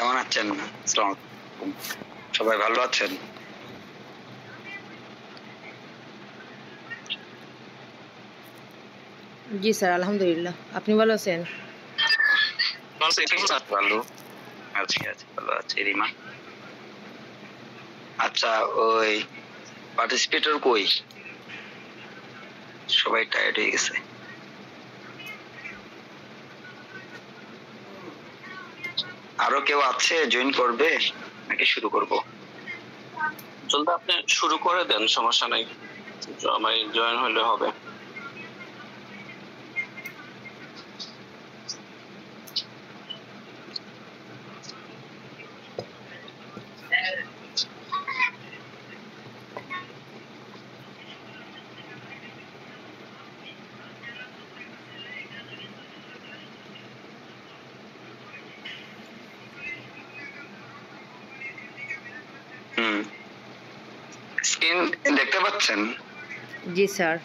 কেমন আছেন? আসসালামু আলাইকুম। সবাই ভালো আছেন? জি স্যার, আলহামদুলিল্লাহ। আপনি ভালো আছেন? ভালো আছি ভালো আছি রিমা। আচ্ছা, ওই পার্টিসিপেটর কই? সবাই টায়ার্ড হয়ে গেছে। আরো কেউ আছে জয়েন করবে নাকি শুরু করব? চলতে আপনি শুরু করে দেন, সমস্যা নাই, আমি জয়েন হলে হবে। স্ক্রিন দেখতে পাচ্ছেন? জি স্যার।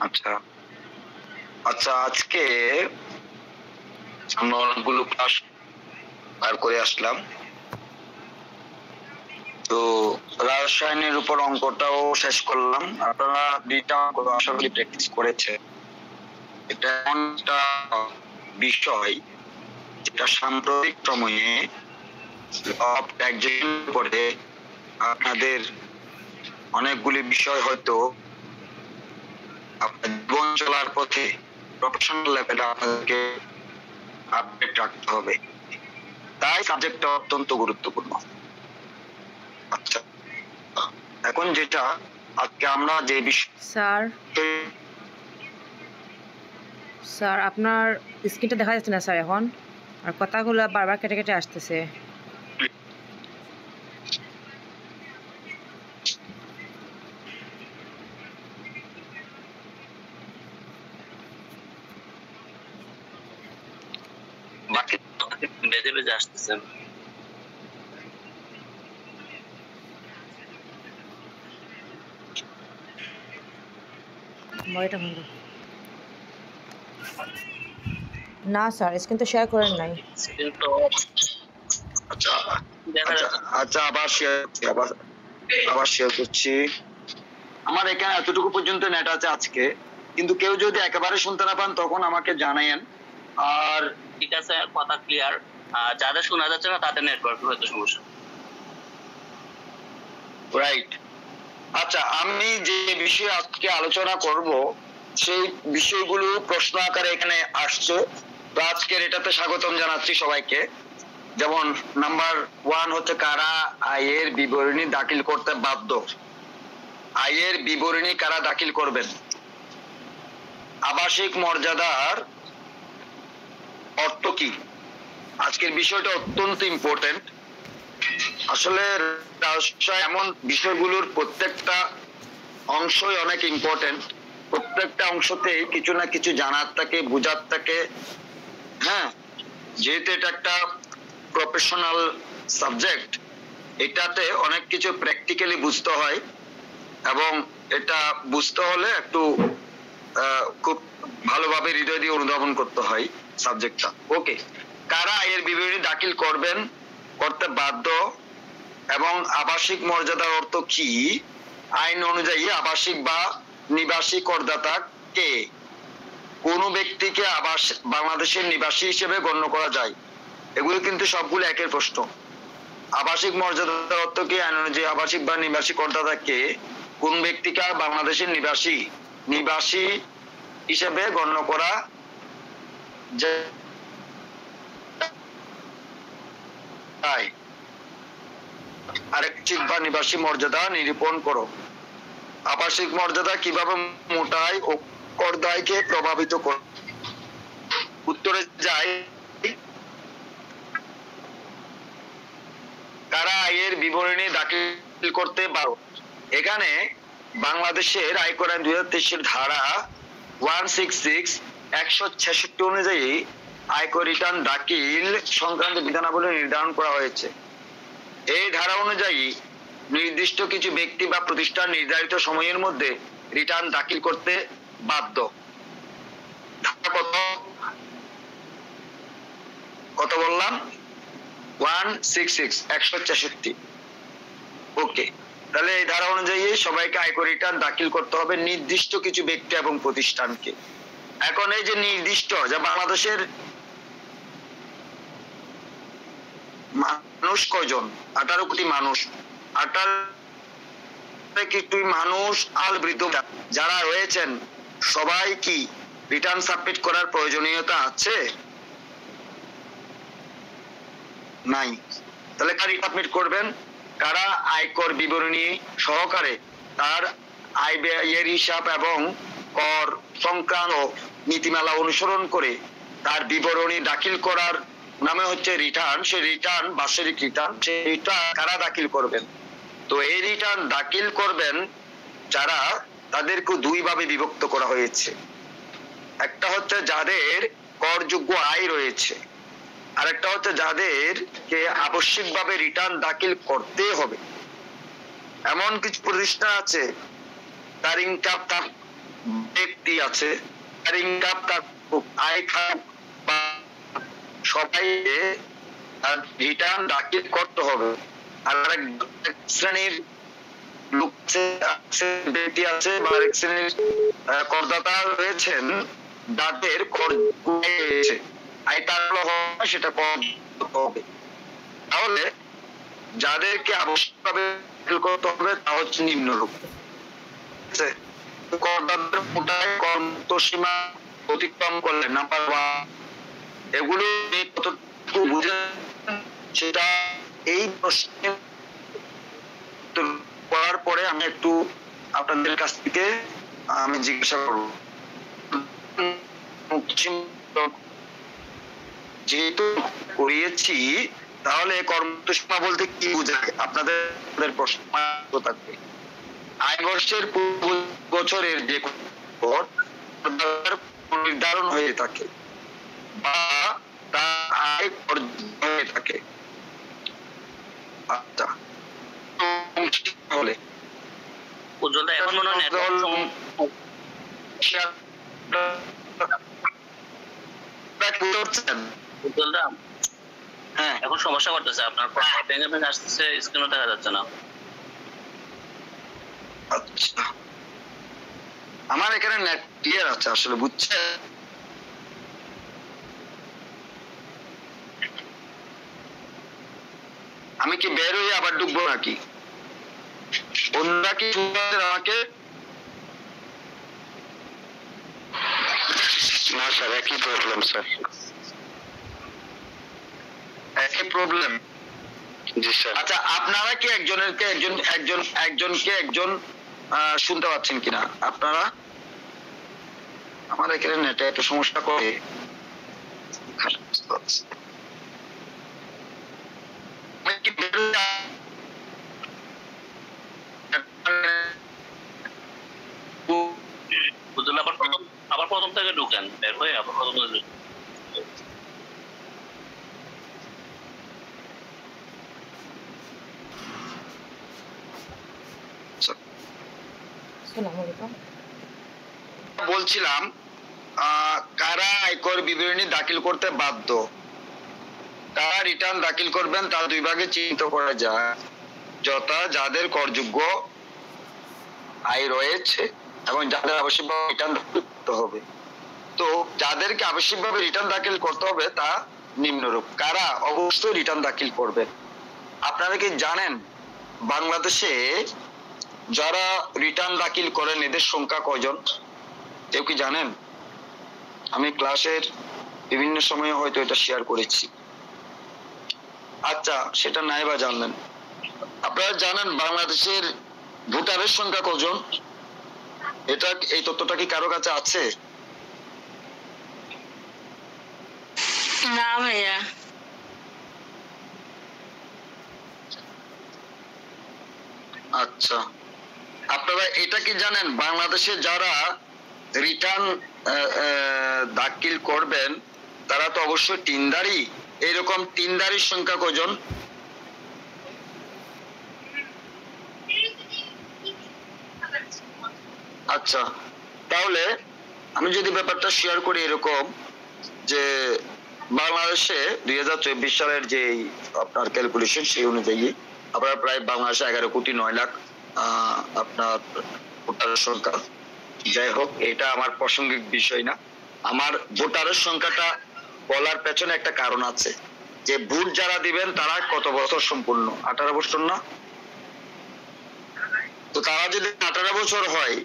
আচ্ছা আচ্ছা, আজকে আমরা অনেকগুলো ক্লাস পার করে আসলাম, তো রসায়নের উপর অঙ্কটাও শেষ করলাম। আপনারা দুইটা অঙ্ক আশা করি প্র্যাকটিস করেছে। এটা একটা বিষয় যেটা সাম্প্রতিক সময়ে পরে আপনাদের অনেকগুলি বিষয় হয়তো আপনার জীবন চলার পথে প্রফেশনাল লেভেলে আপনাদেরকে আপডেট রাখতে হবে, তাই সাবজেক্টটা অত্যন্ত গুরুত্বপূর্ণ। আচ্ছা, এখন যেটা আজকে আমরা যে বিষয় স্যার আপনার স্ক্রিনটা দেখা যাচ্ছে না স্যার এখন, আর কথাগুলো বারবার কেটে কেটে আসতেছে। বেজে বেজে আসতেছে। না স্যার, স্ক্রিন তো শেয়ার করেন নাই। আচ্ছা আচ্ছা, আবার শেয়ার করছি। আমার এখানে এতটুকু পর্যন্ত নেট আছে আজকে, কিন্তু কেউ যদি একেবারে শুনতে না পান তখন আমাকে জানায়েন। আর ঠিক আছে, কথা ক্লিয়ার। যাদের শোনা যাচ্ছে না তাদের নেটওয়ার্ক হয়তো সমস্যা। রাইট। আচ্ছা, আমি যে বিষয়ে আজকে আলোচনা করব সেই বিষয়গুলো প্রশ্ন আকারে এখানে আসছে, তো আজকের এটাতে স্বাগতম জানাচ্ছি সবাইকে। যেমন নাম্বার 1 হচ্ছে কারা আয়ের বিবরণী দাখিল করতে বাধ্য? আয়ের বিবরণী কারা দাখিল করবেন? আবাসিক মর্যাদার অর্থ কি? আজকের বিষয়টা অত্যন্ত ইম্পর্টেন্ট। আসলে রাজশাহী এমন বিষয়গুলোর প্রত্যেকটা অংশই অনেক ইম্পর্টেন্ট। প্রত্যেকটা অংশতেই কিছু না কিছু জানার থাকে, বোঝার থাকে। হ্যাঁ, যেহেতু এটা একটা প্রফেশনাল সাবজেক্ট, এটাতে অনেক কিছু প্র্যাকটিক্যালি বুঝতে হয়, এবং এটা বুঝতে হলে একটু খুব ভালোভাবে হৃদয় দিয়ে অনুধাবন করতে হয় সাবজেক্টটা। ওকে, কারা এর বিবরণী দাখিল করতে বাধ্য এবং আবাসিক মর্যাদার অর্থ কি? আইন অনুযায়ী আবাসিক বা নিবাসী করদাতা কে? কোন ব্যক্তিকে বাংলাদেশের নিবাসী হিসেবে গণ্য করা যায়? এগুলো কিন্তু সবগুলো একের প্রশ্ন। আবাসিক মর্যাদার অর্থ কি? আইন অনুযায়ী আবাসিক বা নিবাসী করদাতা কে? কোন ব্যক্তিকে বাংলাদেশের নিবাসী হিসেবে গণ্য করা যায়? আরেকটি বা নিবাসী মর্যাদা নিরূপণ করো। আবাসিক মর্যাদা কিভাবে মোটাই ও করদায়কে প্রভাবিত করে? উত্তরে যায় কারা আয়ের বিবরণী দাখিল করতে পারো। এখানে বাংলাদেশের আয়কর আইন 2023 ধারা 166 অনুযায়ী আয়কর রিটার্ন দাখিল সংক্রান্ত বিধানাবলী নির্ধারণ করা হয়েছে। এই ধারা অনুযায়ী নির্দিষ্ট কিছু ব্যক্তি বা প্রতিষ্ঠান নির্ধারিত সময়ের মধ্যে রিটার্ন দাখিল করতে বাধ্য। ধারা কত? কত বললাম 166 ওকে। তাহলে এই ধারা অনুযায়ী সবাইকে আয়কর রিটার্ন দাখিল করতে হবে নির্দিষ্ট কিছু ব্যক্তি এবং প্রতিষ্ঠানকে। এখন এই যে নির্দিষ্ট যা বাংলাদেশের মানুষ কয়জন 18 কোটি মানুষ 18 কোটি মানুষ আল বৃদ্ধ যারা রয়েছেন সবাই কি রিটার্ন সাবমিট করার প্রয়োজনীয়তা আছে? নাই। তাহলে কারা সাবমিট করবেন? কারা আয়কর বিবরণী সহকারে তার আয় ব্যয়ের হিসাব এবং কর সংক্রান্ত নীতিমালা অনুসরণ করে তার বিবরণী দাখিল করার নামে হচ্ছে রিটার্ন, সেই রিটার্ন বাৎসরিক রিটার্ন, সেইটা কারা দাখিল করবেন? তো এই রিটার্ন দাখিল করবেন যারা, তাদেরকে দুই ভাবে বিভক্ত করা হয়েছে। একটা হচ্ছে যাদের করযোগ্য আয় রয়েছে, আর একটা হচ্ছে যাদেরকে আবশ্যিকভাবে রিটার্ন দাখিল করতে হবে। এমন কিছু প্রতিষ্ঠান আছে তার ইনকাম তার ব্যক্তি আছে, তার ইনকাম তার আয় খাত বা সবাইকে রিটার্ন দাখিল করতে হবে। আর এক শ্রেণীর লোক ব্যক্তি আছে বা এক শ্রেণীর করদাতা রয়েছেন যাদের কর আয় তার সেটা করতে হবে। তাহলে যাদেরকে আবশ্যকভাবে দাখিল করতে হবে তা হচ্ছে নিম্নরূপ। করদাতার মোটায় কর্মরত সীমা অতিক্রম করলে নাম্বার 1 এগুলো কতটুকু বুঝে সেটা এই প্রশ্নে করার পরে আমি একটু আপনাদের কাছ থেকে আমি জিজ্ঞাসা করব। যেহেতু করিয়েছি তাহলে কর্মরত সীমা বলতে কি বোঝায় আপনাদের প্রশ্ন থাকবে। আয় বর্ষের বছরের যে কর নির্ধারণ হয়ে থাকে বা তা আয় হয়ে থাকে। আচ্ছা হলে উজ্জ্বলদা এখন মনে হয় উজ্জ্বলদা হ্যাঁ এখন সমস্যা করতেছে, আপনার ভেঙে ভেঙে আসতেছে, স্ক্রিনও দেখা যাচ্ছে না। আচ্ছা আমার এখানে নেট ক্লিয়ার আছে আসলে, বুঝছে? আমি কি বের হয়ে আবার ঢুকবো নাকি? অন্যরা কি আমাকে? না স্যার একই প্রবলেম স্যার, একই প্রবলেম। জি স্যার। আচ্ছা আপনারা কি একজনকে একজন শুনতে পাচ্ছেন কিনা আপনারা? আমার এখানে নেটে একটু সমস্যা করে। আবার প্রথম থেকে ঢুকেন, বের হয়ে আবার প্রথম থেকে ঢুকেন। বলছিলাম কারা আয়কর বিবরণী দাখিল করতে বাধ্য, কারা রিটার্ন দাখিল করবেন তা দুই ভাগে চিহ্নিত করা যায়। যথা যাদের করযোগ্য আয় রয়েছে এবং যাদের আবশ্যকভাবে রিটার্ন দাখিল করতে হবে। তো যাদেরকে আবশ্যকভাবে রিটার্ন দাখিল করতে হবে তা নিম্নরূপ। কারা অবশ্যই রিটার্ন দাখিল করবেন? আপনারা কি জানেন বাংলাদেশে যারা রিটার্ন দাখিল করেন এদের সংখ্যা কয়জন? কেউ কি জানেন? আমি ক্লাসের বিভিন্ন সময়ে হয়তো এটা শেয়ার করেছি। আচ্ছা সেটা নাই বা জানলেন। আপনারা জানেন বাংলাদেশের ভোটারের সংখ্যা কজন? এটা এই তথ্যটা কি কারো কাছে আছে? না ভাইয়া। আচ্ছা আপনারা এটা কি জানেন বাংলাদেশে যারা রিটার্ন দাখিল করবেন তারা তো অবশ্যই তিনদারি, এরকম তিনদারির সংখ্যা কজন? আচ্ছা তাহলে আমি যদি ব্যাপারটা শেয়ার করি এরকম যে বাংলাদেশে 2024 সালের যে আপনার ক্যালকুলেশন সেই অনুযায়ী আপনার প্রায় বাংলাদেশে 11,9,00,000 আপনার ভোটারের সংখ্যা। যাই হোক, এটা আমার প্রাসঙ্গিক বিষয় না। আমার ভোটারের সংখ্যাটা বলার পেছনে একটা কারণ আছে, যে ভোট যারা দিবেন তারা কত বছর সম্পূর্ণ, 18 বছর না? তো তারা যদি 18 বছর হয়,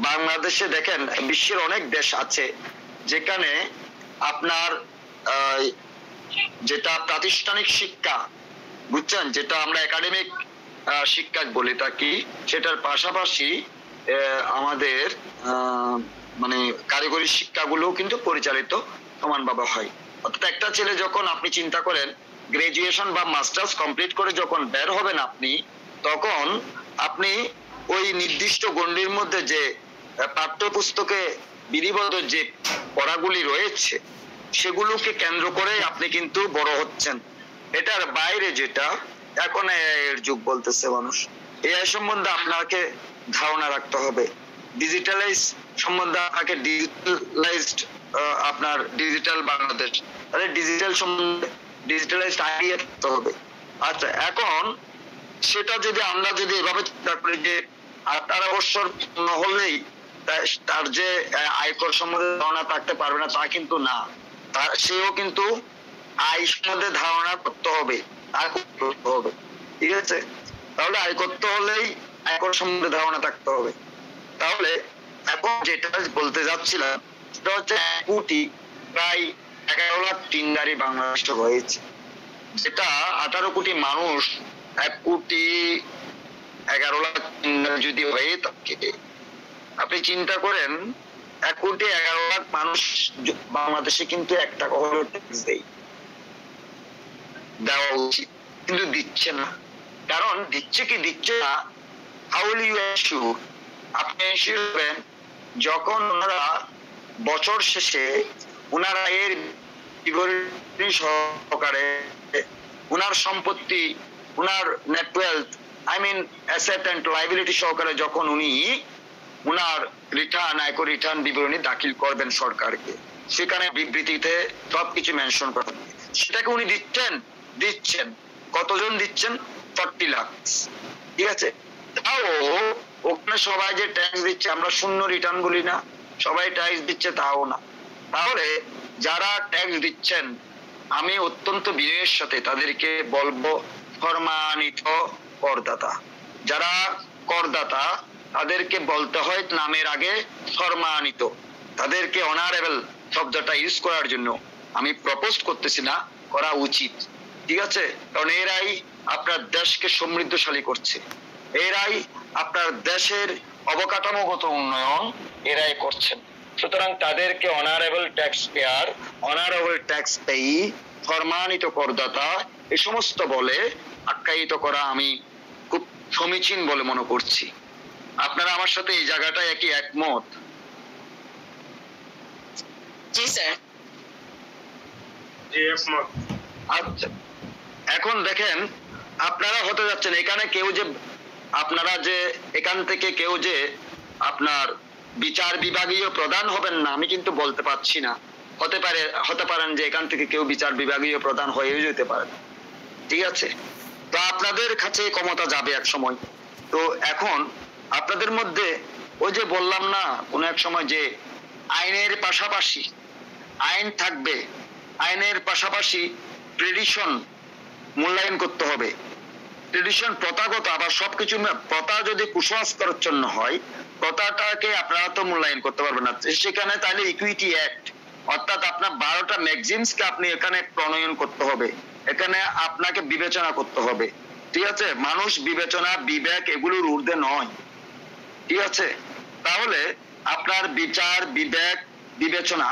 বাংলাদেশে দেখেন বিশ্বের অনেক দেশ আছে যেখানে আপনার যেটা প্রাতিষ্ঠানিক শিক্ষা, বুঝছেন, যেটা আমরা একাডেমিক শিক্ষা বলে থাকি, সেটার পাশাপাশি আমাদের মানে কারিগরি শিক্ষাগুলো কিন্তু পরিচালিত সমানভাবে হয়। অর্থাৎ একটা ছেলে যখন, আপনি চিন্তা করেন, গ্রাজুয়েশন বা মাস্টার্স কমপ্লিট করে যখন বের হবেন আপনি, তখন আপনি ওই নির্দিষ্ট গণ্ডির মধ্যে যে পাঠ্যপুস্তকে বিধিবদ্ধ যে পড়াগুলি রয়েছে সেগুলোকে কেন্দ্র করে আপনি কিন্তু বড় হচ্ছেন। এটার বাইরে যেটা এখন এর যুগ বলতেছে মানুষ, এআই সম্বন্ধে আপনাকে ধারণা রাখতে হবে, ডিজিটালাইজ সম্বন্ধে আপনাকে ডিজিটালাইজড আপনার ডিজিটাল বাংলাদেশ, তাহলে ডিজিটাল সম্বন্ধে ডিজিটালাইজড আইডিয়া থাকতে হবে। আচ্ছা, এখন সেটা যদি আমরা যদি এভাবে চিন্তা করি যে 18 বছর না হলেই তার যে আয়কর সম্বন্ধে ধারণা থাকতে পারবে না, তা কিন্তু না। তার সেও কিন্তু আয় সম্বন্ধে ধারণা করতে হবে, আয় করতে হবে, ঠিক আছে? তাহলে আয় করতে হলেই আয়কর সম্বন্ধে ধারণা থাকতে হবে। তাহলে এখন যেটা বলতে যাচ্ছিলাম সেটা হচ্ছে 1 কোটি প্রায় 11 লাখ টিনগাড়ি বাংলাদেশে হয়েছে, যেটা 18 কোটি মানুষ 1 কোটি 11 লাখ টিনগাড়ি যদি হয়ে থাকে, আপনি চিন্তা করেন 1 কোটি 11 লাখ মানুষ বাংলাদেশে কিন্তু 1 টাকা হলেও ট্যাক্স দেওয়া উচিত, কিন্তু দিচ্ছে না। কারণ দিচ্ছে কি দিচ্ছে না, হাউ উইল ইউ এনশিওর? আপনি এনশিওর করবেন যখন ওনারা বছর শেষে ওনারা এর বিবরণী সহকারে ওনার সম্পত্তি, ওনার net wealth, I mean asset and liability সহকারে যখন উনি ওনার রিটার্ন, আয়কর রিটার্ন বিবরণী দাখিল করবেন সরকারকে, সেখানে বিবৃতিতে সবকিছু মেনশন করবেন। সেটাকে উনি দিচ্ছেন কতজন দিচ্ছেন? 40 লাখ, ঠিক আছে? তাও ওখানে সবাই যে ট্যাক্স দিচ্ছে, আমরা শূন্য রিটার্ন বলি না, সবাই ট্যাক্স দিচ্ছে তাও না। তাহলে যারা ট্যাক্স দিচ্ছেন, আমি অত্যন্ত বিনয়ের সাথে তাদেরকে বলবো, সম্মানিত করদাতা, যারা করদাতা তাদেরকে বলতে হয় নামের আগে সম্মানিত, তাদেরকে অনারেবল শব্দটা ইউজ করার জন্য আমি প্রপোজ করতেছি না, করা উচিত, ঠিক আছে? কারণ এরাই আপনার দেশকে সমৃদ্ধশালী করছে, এরাই আপনার দেশের অবকাঠামোগত উন্নয়ন এরাই করছেন। সুতরাং তাদেরকে honourable tax payer, honourable tax payee, সম্মানিত করদাতা এই সমস্ত বলে আখ্যায়িত করা আমি খুব সমীচীন বলে মনে করছি। আপনারা আমার সাথে এই জায়গাটায় একই একমত? জি স্যার। জি, একমত। আচ্ছা, এখন দেখেন আপনারা হতে যাচ্ছেন এখানে কেউ যে, আপনারা যে এখান থেকে কেউ যে আপনার বিচার বিভাগীয় প্রধান হবেন না, আমি কিন্তু বলতে পারছি না। হতে পারেন যে এখান থেকে কেউ বিচার বিভাগীয় প্রধান হয়ে যেতে পারেন, ঠিক আছে? তো আপনাদের কাছে ক্ষমতা যাবে এক সময়। তো এখন আপনাদের মধ্যে ওই যে বললাম না কোন এক সময় যে আইনের পাশাপাশি আইন থাকবে, আইনের পাশাপাশি ট্রেডিশন মূল্যায়ন করতে হবে। ট্রেডিশন প্রথাগত, আবার সবকিছু প্রথা যদি কুসংস্কারের জন্য হয়, প্রথাটাকে আপনারা তো মূল্যায়ন করতে পারবেন না। সেখানে তাহলে ইকুইটি অ্যাক্ট, অর্থাৎ আপনার 12টা ম্যাগজিমসকে আপনি এখানে প্রণয়ন করতে হবে, এখানে আপনাকে বিবেচনা করতে হবে, ঠিক আছে? মানুষ বিবেচনা, বিবেক এগুলোর ঊর্ধ্বে নয়, ঠিক আছে? তাহলে আপনার বিচার, বিবেক, বিবেচনা,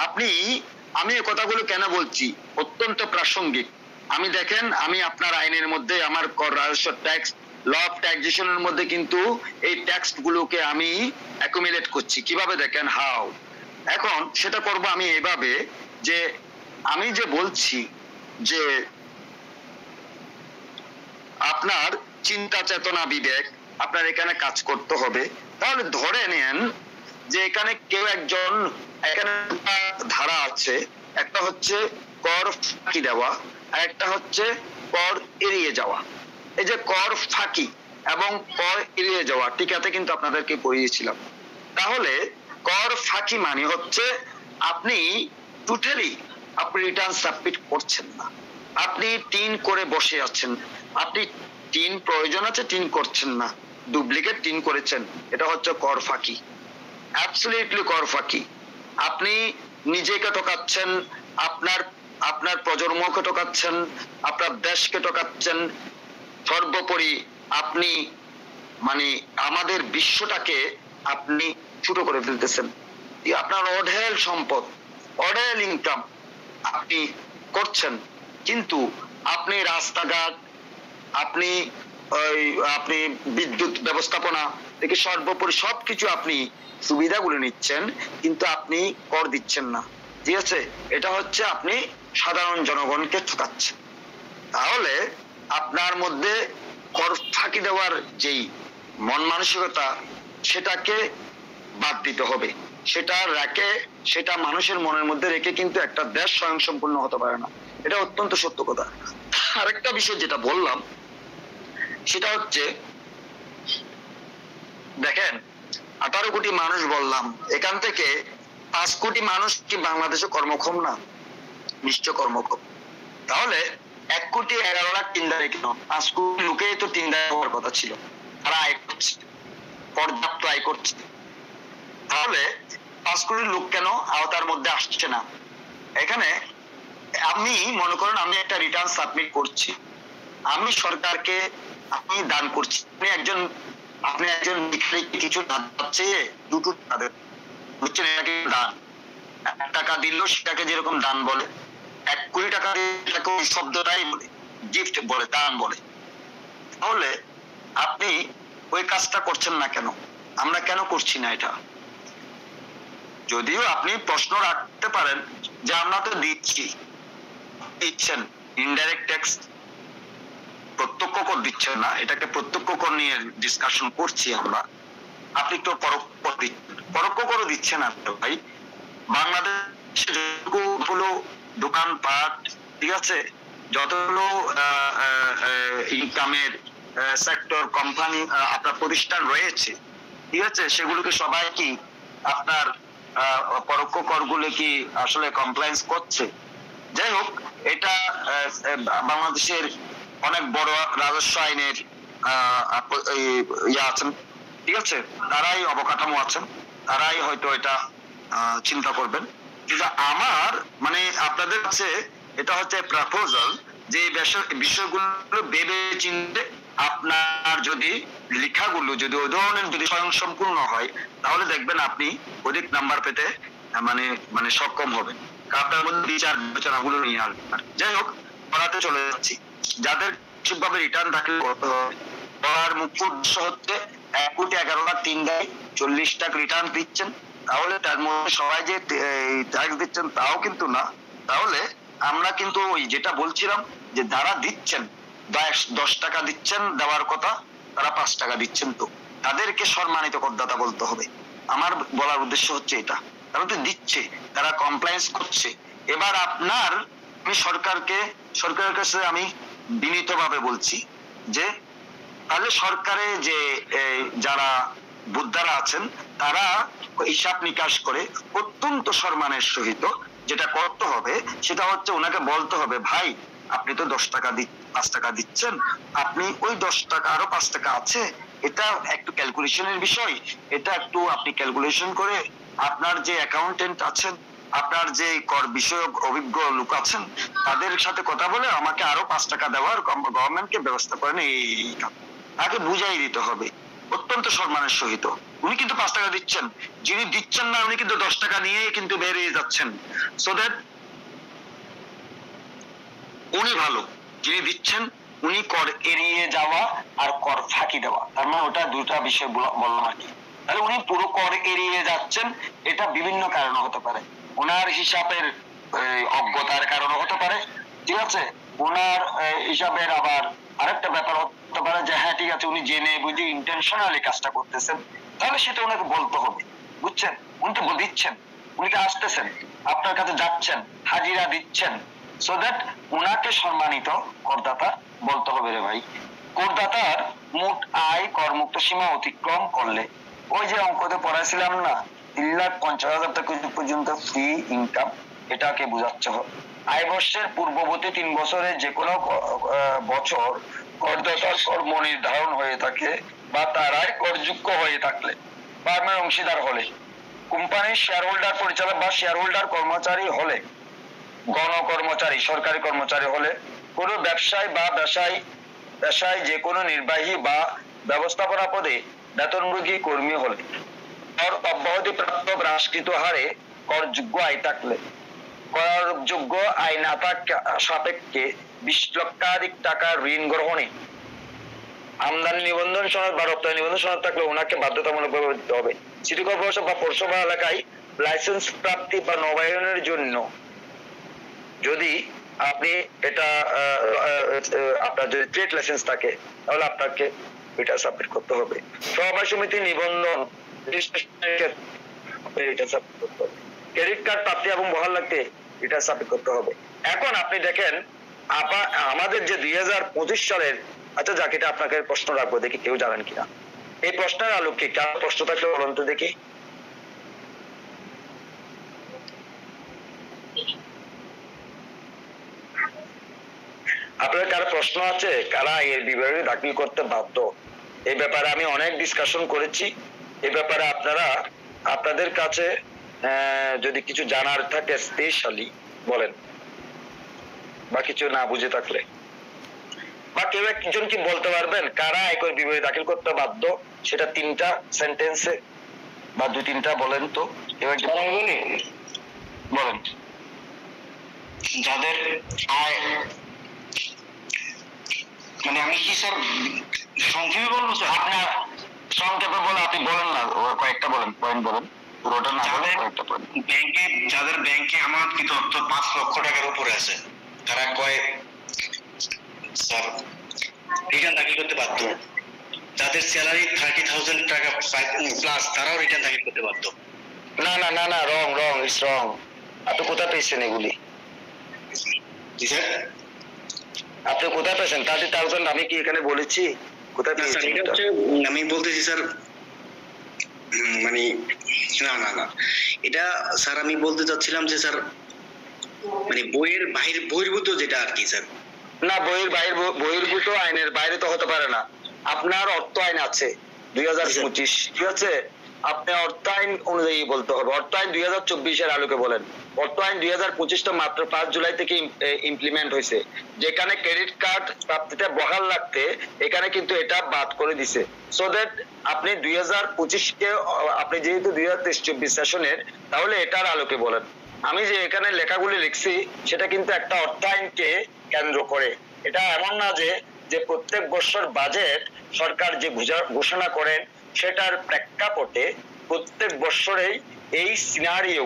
আমি এই কথাগুলো কেন বলছি, অত্যন্ত প্রাসঙ্গিক। আমি দেখেন, আমি আপনার আইনের মধ্যে আমার কর রাজস্ব ট্যাক্স, ল অফ ট্যাক্সেশনের মধ্যে কিন্তু এই ট্যাক্স গুলোকে আমি অ্যাকুমুলেট করছি। কিভাবে দেখেন, হাউ? এখন সেটা করব আমি এভাবে যে, আমি যে বলছি যে আপনার চিন্তা, চেতনা, বিবেক আপনার এখানে কাজ করতে হবে। তাহলে ধরে নেন যে এখানে কেউ একজন, এখানে ধারা আছে, একটা হচ্ছে কর ফাঁকি দেওয়া, আর একটা হচ্ছে কর এড়িয়ে যাওয়া। এই যে কর ফাঁকি এবং কর এড়িয়ে যাওয়া টিকাতে কিন্তু আপনাদেরকে পড়িয়েছিলাম। তাহলে কর ফাঁকি মানে হচ্ছে আপনি টোটালি আপনি রিটার্ন সাবমিট করছেন না, আপনি টিন করে বসে আছেন, আপনি টিন প্রয়োজন আছে টিন করছেন না, ডুপ্লিকেট টিন করেছেন, এটা হচ্ছে কর ফাঁকি, অ্যাবসলিউটলি কর ফাঁকি। আপনি নিজেকে ঠকাচ্ছেন, আপনার আপনার প্রজন্মকে ঠকাচ্ছেন, আপনার দেশকে ঠকাচ্ছেন, সর্বোপরি আপনি মানে আমাদের বিশ্বটাকে আপনি ছোট করে ফেলতেছেন। আপনার অঢেল সম্পদ, অঢেল ইনকাম আপনি করছেন, কিন্তু আপনি রাস্তাঘাট, আপনি আপনি বিদ্যুৎ ব্যবস্থাপনা থেকে সর্বোপরি সবকিছু আপনি সুবিধাগুলো নিচ্ছেন, কিন্তু আপনি কর দিচ্ছেন না। ঠিক আছে, এটা হচ্ছে আপনি সাধারণ জনগণকে ঠকাচ্ছেন। তাহলে আপনার মধ্যে কর ফাঁকি দেওয়ার যেই মন মানসিকতা, সেটাকে বাদ দিতে হবে। সেটা মানুষের মনের মধ্যে রেখে কিন্তু একটা দেশ স্বয়ংসম্পূর্ণ হতে পারে না, এটা অত্যন্ত সত্য কথা। আরেকটা বিষয় যেটা বললাম সেটা হচ্ছে, দেখেন 18 কোটি মানুষ বললাম, এখান থেকে 5 কোটি মানুষ কি বাংলাদেশে কর্মক্ষম না? নিশ্চয় কর্মক্ষম। তাহলে 1 কোটি 11 লাখ টিন্ডারে কেন? 5 কোটি লোকেই তো টিন্ডারে হওয়ার কথা ছিল, তারা আয় করছে, পর্যাপ্ত আয় করছে। তাহলে 5 কোটি লোক কেন আওতার মধ্যে আসছে না? এখানে আমি মনে করেন আমি একটা রিটার্ন সাবমিট করছি, আমি সরকারকে আমি দান করছি, আপনি একজন কিছু দান পাচ্ছে, দুটো তাদের বুঝছেন, এটাকে দান। 1 টাকা দিল সেটাকে যেরকম দান বলে, 1 কোটি টাকা দিলে ওই শব্দটাই বলে, গিফট বলে, দান বলে। তাহলে আপনি ওই কাজটা করছেন না কেন? আমরা কেন করছি না এটা? যদিও আপনি প্রশ্ন রাখতে পারেন যে আমরা তো দিচ্ছেন ইনডাইরেক্ট ট্যাক্স, প্রত্যক্ষ কর দিচ্ছেন না, এটাকে প্রত্যক্ষ কর নিয়ে ডিসকাশন করছি আমরা। আপনি তো পরোক্ষ করও দিচ্ছেন না ভাই। বাংলাদেশে যতগুলো দোকানপাট, ঠিক আছে, যতগুলো ইনকামের সেক্টর, কোম্পানি, আপনার প্রতিষ্ঠান রয়েছে, ঠিক আছে, সেগুলোকে সবাই কি আপনার পরোক্ষ করগুলো কি আসলে কমপ্লায়েন্স করছে? যাই হোক, এটা বাংলাদেশের অনেক বড় রাজস্ব আইনের ইয়ে আছেন, ঠিক আছে, তারাই অবকাঠামো আছেন, তারাই হয়তো এটা চিন্তা করবেন। কিন্তু আমার মানে আপনাদের কাছে এটা হচ্ছে প্রপোজাল যে বিষয়গুলো ভেবে চিনতে আপনার যদি লেখাগুলো যদি ওই ধরনের যদি স্বয়ংসম্পূর্ণ হয়, তাহলে দেখবেন আপনি অধিক নাম্বার পেতে মানে সক্ষম হবেন। আপনার মধ্যে বিচার বিবেচনাগুলো নিয়ে আসবেন। যাই হোক, পড়াতে চলে যাচ্ছি। যাদের ঠিকভাবে রিটার্ন দাখিল করতে হবে, পড়ার মুখ্য উদ্দেশ্য হচ্ছে 1 কোটি 11 লাখ তিন দেয় 40 টাকা রিটার্ন দিচ্ছেন, তাহলে তার মধ্যে সবাই যে ট্যাক্স দিচ্ছেন তাও কিন্তু না। তাহলে আমরা কিন্তু ওই যেটা বলছিলাম যে যারা দিচ্ছেন 10 টাকা দিচ্ছেন দেওয়ার কথা, তারা 5 টাকা দিচ্ছেন, তো তাদেরকে সম্মানিত করদাতা বলতে হবে। আমার বলার উদ্দেশ্য হচ্ছে এটা, তারা তো দিচ্ছে, তারা কমপ্লায়েন্স করছে। এবার আমি সরকারের কাছে আমি বিনীতভাবে বলছি যে তাহলে সরকারে যে যারা বুদ্ধারা আছেন, তারা হিসাব নিকাশ করে অত্যন্ত সম্মানের সহিত যেটা করতে হবে সেটা হচ্ছে ওনাকে বলতে হবে, ভাই আপনি তো 10 টাকা 5 টাকা দিচ্ছেন, আপনি ওই 10 টাকা আরো 5 টাকা আছে, এটা একটু ক্যালকুলেশনের বিষয়, এটা একটু আপনি ক্যালকুলেশন করে আপনার যে অ্যাকাউন্টেন্ট আছেন, আপনার যে কর বিষয়ক অভিজ্ঞ লোক আছেন, তাদের সাথে কথা বলে আমাকে আরো 5 টাকা দেওয়ার গভর্নমেন্টকে ব্যবস্থা করেন, এইটা তাকে বুঝাই দিতে হবে অত্যন্ত সম্মানের সহিত। উনি কিন্তু 5 টাকা দিচ্ছেন, যিনি দিচ্ছেন না উনি কিন্তু 10 টাকা নিয়ে কিন্তু বেরিয়ে যাচ্ছেন। সো দ্যাট উনি ভালো, যিনি দিচ্ছেন উনি কর এড়িয়ে যাওয়া আর কর ফাঁকি দেওয়া, তার মানে ওটা দুটা বিষয় বললাম আর কি। তাহলে উনি পুরো কর এড়িয়ে যাচ্ছেন, এটা বিভিন্ন কারণে হতে পারে, ওনার হিসাবের অজ্ঞতার কারণে হতে পারে, ঠিক আছে, ওনার হিসাবের আবার আরেকটা ব্যাপার হতে পারে যে হ্যাঁ ঠিক আছে উনি জেনে বুঝে ইন্টেনশনালি কাজটা করতেছেন, তাহলে সেটা ওনাকে বলতে হবে, বুঝছেন। উনি তো দিচ্ছেন, উনি তো আসতেছেন, আপনার কাছে যাচ্ছেন, হাজিরা দিচ্ছেন, সো দ্যাট ওনাকে সম্মানিত করদাতা বলতে হবে রে ভাই। করদাতার মোট আয় করমুক্ত সীমা অতিক্রম করলে, ওই যে অঙ্কতে পড়াইছিলাম না 3,50,000 টাকা পর্যন্ত ফ্রি ইনকাম, এটাকে বোঝাচ্ছে আয় বর্ষের পূর্ববর্তী 3 বছরে যে কোনো বছর করদাতার কর্ম নির্ধারণ হয়ে থাকে বা তার আয় করযোগ্য হয়ে থাকলে, ফার্মের অংশীদার হলে, কোম্পানির শেয়ার হোল্ডার পরিচালক বা শেয়ার হোল্ডার কর্মচারী হলে, গণকর্মচারী সরকারি কর্মচারী হলে, কোনো ব্যবসায় বা পেশায় যে কোনো নির্বাহী বা ব্যবস্থাপনা পদে বেতনভোগী কর্মী হলে, কর অব্যাহতি প্রাপ্ত হ্রাসকৃত হারে করযোগ্য আয় থাকলে, করযোগ্য আয় না থাকা সাপেক্ষে 20 লক্ষাধিক টাকার ঋণ গ্রহণে, আমদানি নিবন্ধন সনদ বা রপ্তানি নিবন্ধন সনদ থাকলে ওনাকে বাধ্যতামূলকভাবে দিতে হবে। সিটি কর্পোরেশন বা পৌরসভা এলাকায় লাইসেন্স প্রাপ্তি বা নবায়নের জন্য যদি আপনি এটা আপনার যদি ট্রেড লাইসেন্স থাকে তাহলে আপনাকে এটা সাবমিট করতে হবে। সহবায় সমিতি নিবন্ধন এটা সাবমিট করতে হবে। ক্রেডিট কার্ড প্রাপ্তি এবং বহাল লাগতে এটা সাবমিট করতে হবে। এখন আপনি দেখেন আমাদের যে 2025 সালের, আচ্ছা যাকে এটা আপনাকে প্রশ্ন রাখবো, দেখি কেউ জানেন কিনা এই প্রশ্নের আলোকে। কার প্রশ্ন থাকলে বলুন তো দেখি। আপনাদের কারো প্রশ্ন আছে? কারা এর বিবরণী দাখিল করতে বাধ্য? এই ব্যাপারে আমি অনেক ডিসকাশন করেছি। এই ব্যাপারে আপনারা আপনাদের কাছে যদি কিছু জানার থাকে স্পেশালি বলেন, বা কিছু না বুঝে থাকলে, বা কেউ একজন কি বলতে পারবেন কারা আয়কর বিবরণী দাখিল করতে বাধ্য? সেটা 3টা সেন্টেন্সে বা 2-3টা বলেন তো। কেউ একজন বলেন। যাদের আয়, মানে আমি কি স্যার সংক্ষেপে বলবো স্যার? আপনার সংক্ষেপে বলে আপনি বলেন না, কয়েকটা বলেন, পয়েন্ট বলেন, পুরোটা না বলে কয়েকটা পয়েন্ট। ব্যাংকে যাদের ব্যাংকে আমানতকৃত অর্থ 5 লক্ষ টাকার উপরে আছে, তারা কয় স্যার রিটার্ন দাখিল করতে বাধ্য। যাদের স্যালারি 30,000 টাকা প্লাস, তারাও রিটার্ন দাখিল করতে বাধ্য। না না না না, রং ইটস রং। আপনি কোথায় পেয়েছেন এগুলি? জি স্যার, আপনি কোথায় পেয়েছেন 30,000? আমি কি এখানে বলেছি কোথায় পেয়েছেন? আমি বলতেছি স্যার, মানে না এটা স্যার আমি বলতে চাচ্ছিলাম যে স্যার মানে বইয়ের বহির্ভূত যেটা আর কি স্যার। না, বহির্ভূত আইনের বাইরে তো হতে পারে না। আপনার অর্থ আইন আছে 2025, ঠিক আছে? আপনি অর্থ আইন অনুযায়ী বলতে হবে। অর্থ আইন 2024-এর আলোকে বলেন। অর্থ আইন 2025টা মাত্র 5 জুলাই থেকে ইমপ্লিমেন্ট হয়েছে, যেখানে ক্রেডিট কার্ড প্রাপ্তিতে বহাল রাখতে এখানে কিন্তু এটা বাদ করে দিছে। সো দ্যাট আপনি 2025-কে আপনি যেহেতু 2023-24 সেশনের, তাহলে এটার আলোকে বলেন। আমি যে এখানে লেখাগুলি লিখছি সেটা কিন্তু একটা অর্থ আইনকে কেন্দ্র করে। এটা এমন না যে প্রত্যেক বছর বাজেট সরকার যে ঘোষণা করেন সেটার প্রেক্ষাপটে প্রত্যেক বছরেই এই সিনারিও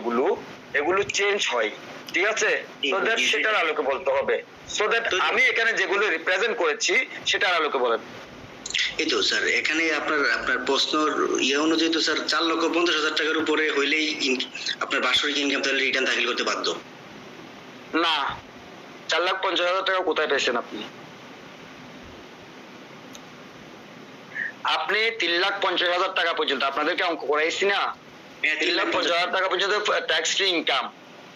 এগুলো চেঞ্জ হয়, ঠিক আছে? সো দ্যাট সেটার আলোকে বলতে হবে। সো দ্যাট আমি এখানে যেগুলো রিপ্রেজেন্ট করেছি সেটার আলোকে বলেন। এই তো স্যার এখানে আপনার প্রশ্নর অনুযায়ী তো স্যার 4,50,000 টাকার উপরে হইলেই আপনার বাৎসরিক ইনকাম তাহলে রিটার্ন দাখিল করতে বাধ্য। না, 4,50,000 টাকা কোথায় পেয়েছেন আপনি? আপনি 3,50,000 টাকা পর্যন্ত, আপনাদেরকে অঙ্ক করাইছি না? 3,50,000 টাকা পর্যন্ত ট্যাক্স ফ্রি ইনকাম,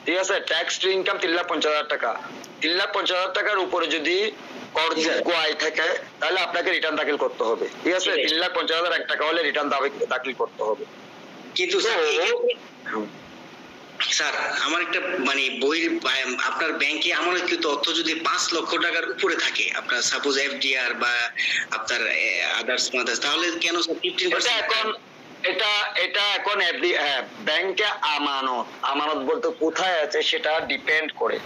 ঠিক আছে? ট্যাক্স ফ্রি ইনকাম 3,50,000 টাকা। 3,50,000 টাকার উপরে যদি করযোগ্য আয় থাকে তাহলে আপনাকে রিটার্ন দাখিল করতে হবে, ঠিক আছে? 3,50,001 টাকা হলে রিটার্ন দাখিল করতে হবে। কিন্তু স্যার আমার একটা মানে আপনার ব্যাংকে আমানতকৃত অর্থ যদি 5 লক্ষ টাকার উপরে থাকে, আপনার সাপোজ এফডিআর বা আপনার আদার্স তাহলে কেন স্যার 15%? এটা এখন ব্যাংকে আমানত বলতে কোথায় আছে সেটা ডিপেন্ড করে।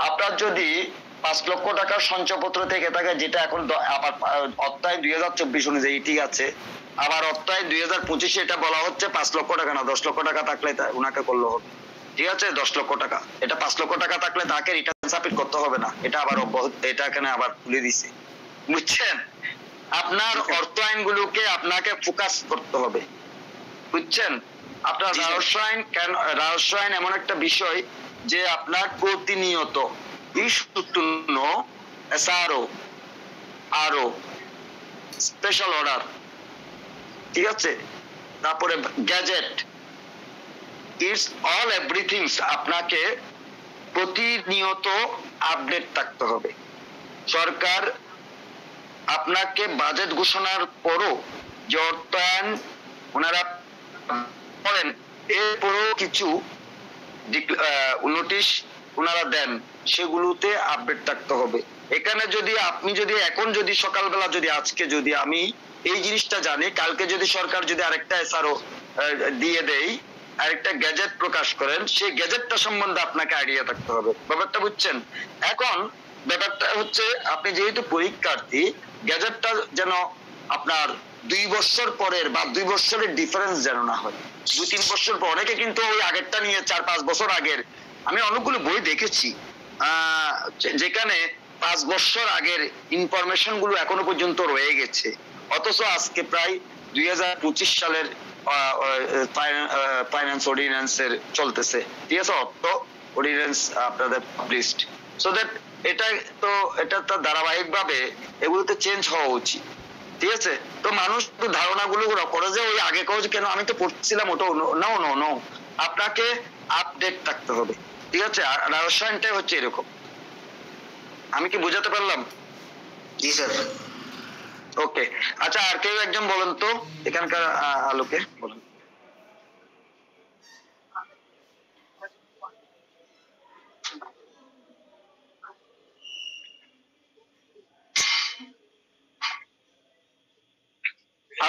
আপনার যদি 5 লক্ষ টাকার সঞ্চয়পত্র থেকে থাকে, যেটা এখন আবার অর্থায়ন 2024 অনুযায়ী ঠিক আছে, আবার অর্থায়ন 2025-এ এটা বলা হচ্ছে 5 লক্ষ টাকা না 10 লক্ষ টাকা থাকলে ওনাকে করলে হবে, ঠিক আছে? 10 লক্ষ টাকা, এটা 5 লক্ষ টাকা থাকলে তাকে রিটার্ন সাবমিট করতে হবে না। এটা আবার এটা এখানে আবার খুলে দিছে, বুঝছেন? আপনার অর্থ আইনগুলোকে আপনাকে ফোকাস করতে হবে, বুঝছেন? আপনার রাজস্ব আইন এমন একটা বিষয় যে আপনার প্রতিনিয়ত you should to know SRO, RO, special order, ঠিক আছে, তারপরে গ্যাজেট, ইটস অল এভরিথিং আপনাকে প্রতিনিয়ত আপডেট থাকতে হবে। সরকার আপনাকে বাজেট ঘোষণার পরও যে অর্থায়ন ওনারা করেন, এরপরও কিছু নোটিশ ওনারা দেন, সেগুলোতে আপডেট থাকতে হবে। এখানে যদি আপনি যদি এখন যদি সকালবেলা যদি আজকে যদি আমি এই জিনিসটা জানি, কালকে যদি সরকার যদি আরেকটা এসআরও দিয়ে দেয়, আরেকটা গ্যাজেট প্রকাশ করেন, সেই গ্যাজেটটা সম্বন্ধে আপনাকে আইডিয়া থাকতে হবে। ব্যাপারটা বুঝছেন? এখন ব্যাপারটা হচ্ছে আপনি যেহেতু পরীক্ষার্থী, গ্যাজেটটা যেন আপনার 2 বছর পরের বা 2 বছরের ডিফারেন্স যেন না হয়। 2-3 বছর পর অনেকে কিন্তু ওই আগেরটা নিয়ে 4-5 বছর আগের, আমি অনেকগুলো বই দেখেছি যেখানে 5 বছর আগের ইনফরমেশন গুলো এখনো পর্যন্ত রয়ে গেছে, অথচ আজকে প্রায় 2025 সালের ফাইন্যান্স অর্ডিন্যান্সের চলতেছে, ঠিক আছে, অর্থ অর্ডিন্যান্স আপনাদের পাবলিশড, সো দ্যাট এটা তো ধারাবাহিক ভাবে এগুলোতে চেঞ্জ হওয়া উচিত, ঠিক আছে। তো মানুষ তো ধারণাগুলো করে যে ওই আগে কও কেন আমি তো পড়ছিলাম, ওটা নো, আপনাকে আপডেট থাকতে হবে, ঠিক আছে। আর রসায়নটাই হচ্ছে এরকম। আমি কি বুঝাতে পারলাম? জি স্যার। ওকে, আচ্ছা, আর কেউ একজন বলেন তো এখানকার আলোকে বলেন।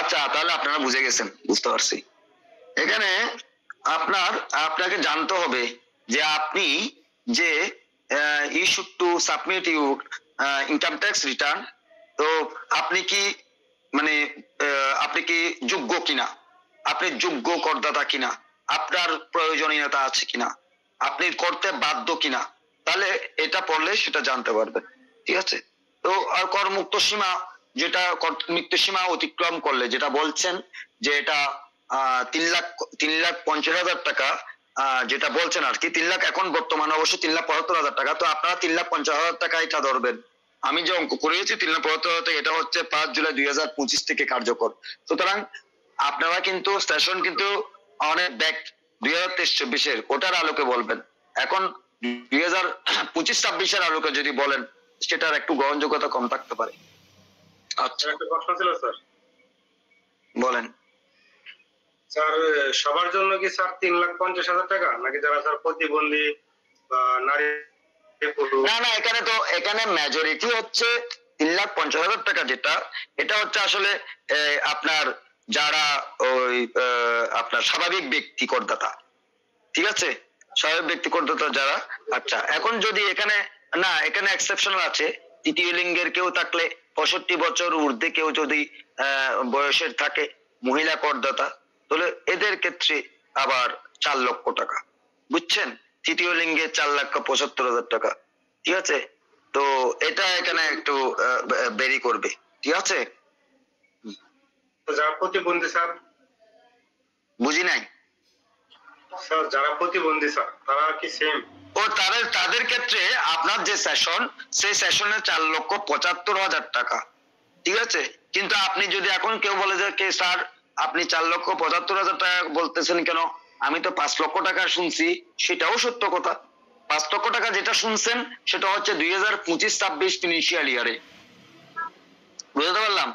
আচ্ছা, তাহলে আপনারা বুঝে গেছেন, বুঝতে পারছি। এখানে আপনাকে জানতে হবে যে আপনি যে you should to submit your income tax return, তো আপনি কি মানে আপনি কি যোগ্য কিনা, আপনি যোগ্য করদাতা কিনা, আপনার প্রয়োজনীয়তা আছে কিনা, আপনি করতে বাধ্য কিনা, তাহলে এটা পড়লে সেটা জানতে পারবেন, ঠিক আছে। তো আর করমুক্ত সীমা, যেটা মুক্ত সীমা অতিক্রম করলে যেটা বলছেন যে এটা 3,50,000 টাকা, যেটা বলছেন আর কি 3 লাখ, এখন বর্তমানে অবশ্যই 3,75,000 টাকা, তো আপনারা 3,50,000 টাকা এটা ধরবেন। আমি যে অঙ্ক করেছি 3,75,000 টাকা, এটা হচ্ছে 5 জুলাই 2025 থেকে কার্যকর। সুতরাং আপনারা কিন্তু সেশন কিন্তু অনেক ব্যাক 2023-24 ওটার আলোকে বলবেন। এখন 2025-26 আলোকে যদি বলেন, সেটার একটু গ্রহণযোগ্যতা কম থাকতে পারে। আচ্ছা, একটা প্রশ্ন ছিল স্যার। বলেন। স্যার, সবার জন্য কি স্যার 3,50,000 টাকা, নাকি যারা স্যার প্রতিবন্ধী বা নারী পুরুষ? না, এখানে মেজরিটি হচ্ছে 3,50,000 টাকা, যেটা এটা হচ্ছে আসলে আপনার যারা ওই আপনার স্বাভাবিক ব্যক্তি করদাতা, ঠিক আছে, স্বাভাবিক ব্যক্তি করদাতা যারা। আচ্ছা, এখন যদি এখানে এক্সেপশনাল আছে, তৃতীয় লিঙ্গের কেউ থাকলে, 65 বছর ঊর্ধ্বে কেউ যদি বয়সের থাকে, মহিলা করদাতা, তাহলে এদের ক্ষেত্রে আবার 4 লক্ষ টাকা, বুঝছেন। তৃতীয় লিঙ্গে 4,75,000 টাকা, ঠিক আছে। তো এটা এখানে একটু বেরি করবে, ঠিক আছে। যারা প্রতিবন্ধী স্যার? বুঝি নাই স্যার, যারা প্রতিবন্ধী স্যার তারা কি সেম? ও তাদের ক্ষেত্রে আপনার যে সেশন, সেই সেশনে 4,75,000 টাকা, ঠিক আছে। কিন্তু আপনি যদি এখন কেউ বলে যে কে স্যার আপনি 4,75,000 টাকা বলতেছেন কেন, আমি তো 5 লক্ষ টাকা শুনছি, সেটাও সত্য কথা। 5 লক্ষ টাকা যেটা শুনছেন সেটা হচ্ছে 2025-26 ফিনান্সিয়াল ইয়ারে, বুঝতে পারলাম।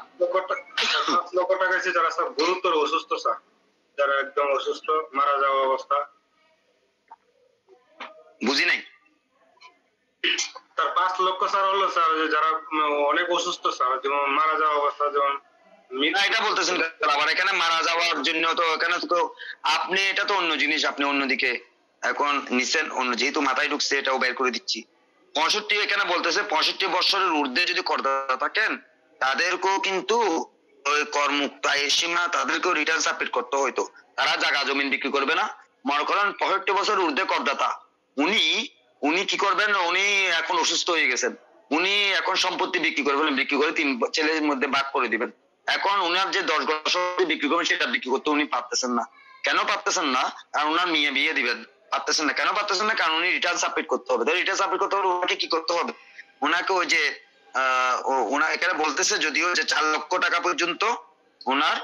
5 লক্ষ টাকা আছে যারা স্যার গুরুতর অসুস্থ স্যার, যারা একদম অসুস্থ, মারা যাওয়া অবস্থা। বুঝি নাই তার 5 লক্ষ স্যার হলো স্যার যারা অনেক অসুস্থ স্যার, যেমন মারা যাওয়া অবস্থা, যেমন এটা বলতেছেন আবার এখানে মারা যাওয়ার জন্য, তো এখানে তো আপনি এটা তো অন্য জিনিস, আপনি অন্যদিকে এখন নিছেন, অন্য যেহেতু মাথায় ঢুকছে এটাও বের করে দিচ্ছি। 65 এখানে বলতেছে 65 বছরের ঊর্ধ্বে যদি করদাতা থাকেন, তাদেরকেও কিন্তু ওই করমুক্ত আয়ের সীমা, তাদেরকেও রিটার্ন সাবমিট করতে হইতো। তারা জায়গা জমিন বিক্রি করবে না। মনে করেন 65 বছর ঊর্ধ্বে করদাতা, উনি কি করবেন, উনি এখন অসুস্থ হয়ে গেছেন, উনি এখন সম্পত্তি বিক্রি করে ফেলেন, বিক্রি করে 3 ছেলের মধ্যে ভাগ করে দিবেন। এখন উনার যে 10 বছর বিক্রি করবেন, সেটা বিক্রি করতে উনি পারতেছেন না। কেন পারতেছেন না? কারণ উনার মেয়ে বিয়ে দিবেন, পারতেছেন না। কেন পারতেছেন না? কারণ উনি রিটার্ন সাবমিট করতে হবে। রিটার্ন সাবমিট করতে হলে ওনাকে কি করতে হবে? ওনাকে ওই যে ওনার এখানে বলতেছে যদিও যে 4 লক্ষ টাকা পর্যন্ত ওনার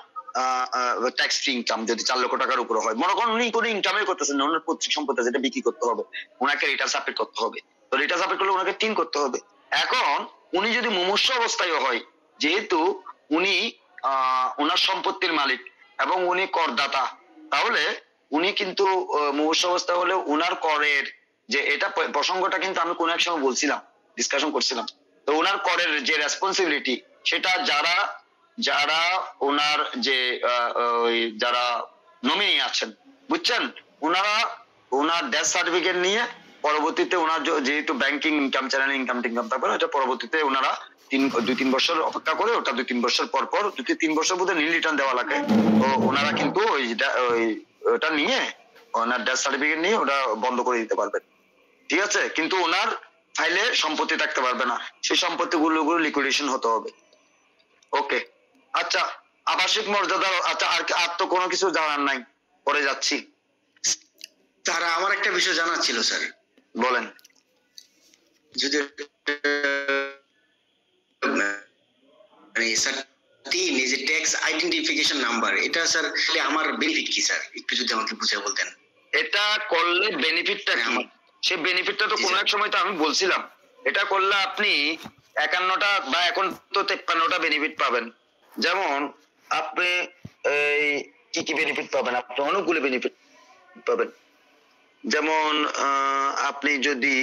ট্যাক্স ফ্রি ইনকাম যদি 4 লক্ষ টাকার উপরে হয়, মনে করেন উনি কোনো ইনকামই করতেছেন না, ওনার পৈতৃক সম্পত্তি যেটা বিক্রি করতে হবে, ওনাকে রিটার্ন সাবমিট করতে হবে। তো রিটার্ন সাবমিট করলে ওনাকে 3 করতে হবে। এখন উনি যদি মুমূর্ষু অবস্থায় হয়, যেহেতু উনি ওনার সম্পত্তির মালিক এবং উনি করদাতা, তাহলে উনি কিন্তু মুমূর্ষু অবস্থায় হলে ওনার করের যে এটা প্রসঙ্গটা কিন্তু আমি কোন এক সময় বলছিলাম, ডিসকাশন করছিলাম। তো ওনার করের যে রেসপন্সিবিলিটি সেটা যারা যারা ওনার যে যারা নমিনি আছেন, বুঝছেন, ওনারা ওনার ডেথ সার্টিফিকেট নিয়ে পরবর্তীতে ওনার যেহেতু ব্যাংকিং ইনকাম চ্যানেল ইনকাম থাকবে না, এটা পরবর্তীতে ওনারা 2-3 বছর অপেক্ষা করে ওটা 2-3 বছর পর 2-3 বছর বোধহয় নীল রিটার্ন দেওয়া লাগে। তো ওনারা কিন্তু ওটা নিয়ে ওনার ডেথ সার্টিফিকেট নিয়ে ওটা বন্ধ করে দিতে পারবেন, ঠিক আছে? কিন্তু ওনার ফাইলে সম্পত্তি থাকতে পারবে না, সেই সম্পত্তি গুলো লিকুইডেশন হতে হবে। ওকে, আচ্ছা আবাসিক মর্যাদা, আচ্ছা আর তো কোনো কিছু জানার নাই, পরে যাচ্ছি। স্যার আমার একটা বিষয় জানার ছিল স্যার। বলেন। যদি স্যার এই যে ট্যাক্স আইডেন্টিফিকেশন নাম্বার, এটা স্যার আমার বেনিফিট কি স্যার, একটু যদি আমাকে বুঝিয়ে বলতেন। এটা করলে বেনিফিটটা কি? সে বেনিফিটটা তো কোনো এক সময় তো আমি বলছিলাম, এটা করলে আপনি 51টা বা এখন তো 53টা বেনিফিট পাবেন। যেমন আপনি এই কি কি বেনিফিট পাবেন? আপনি অনেকগুলো বেনিফিট পাবেন। যেমন আপনি যদি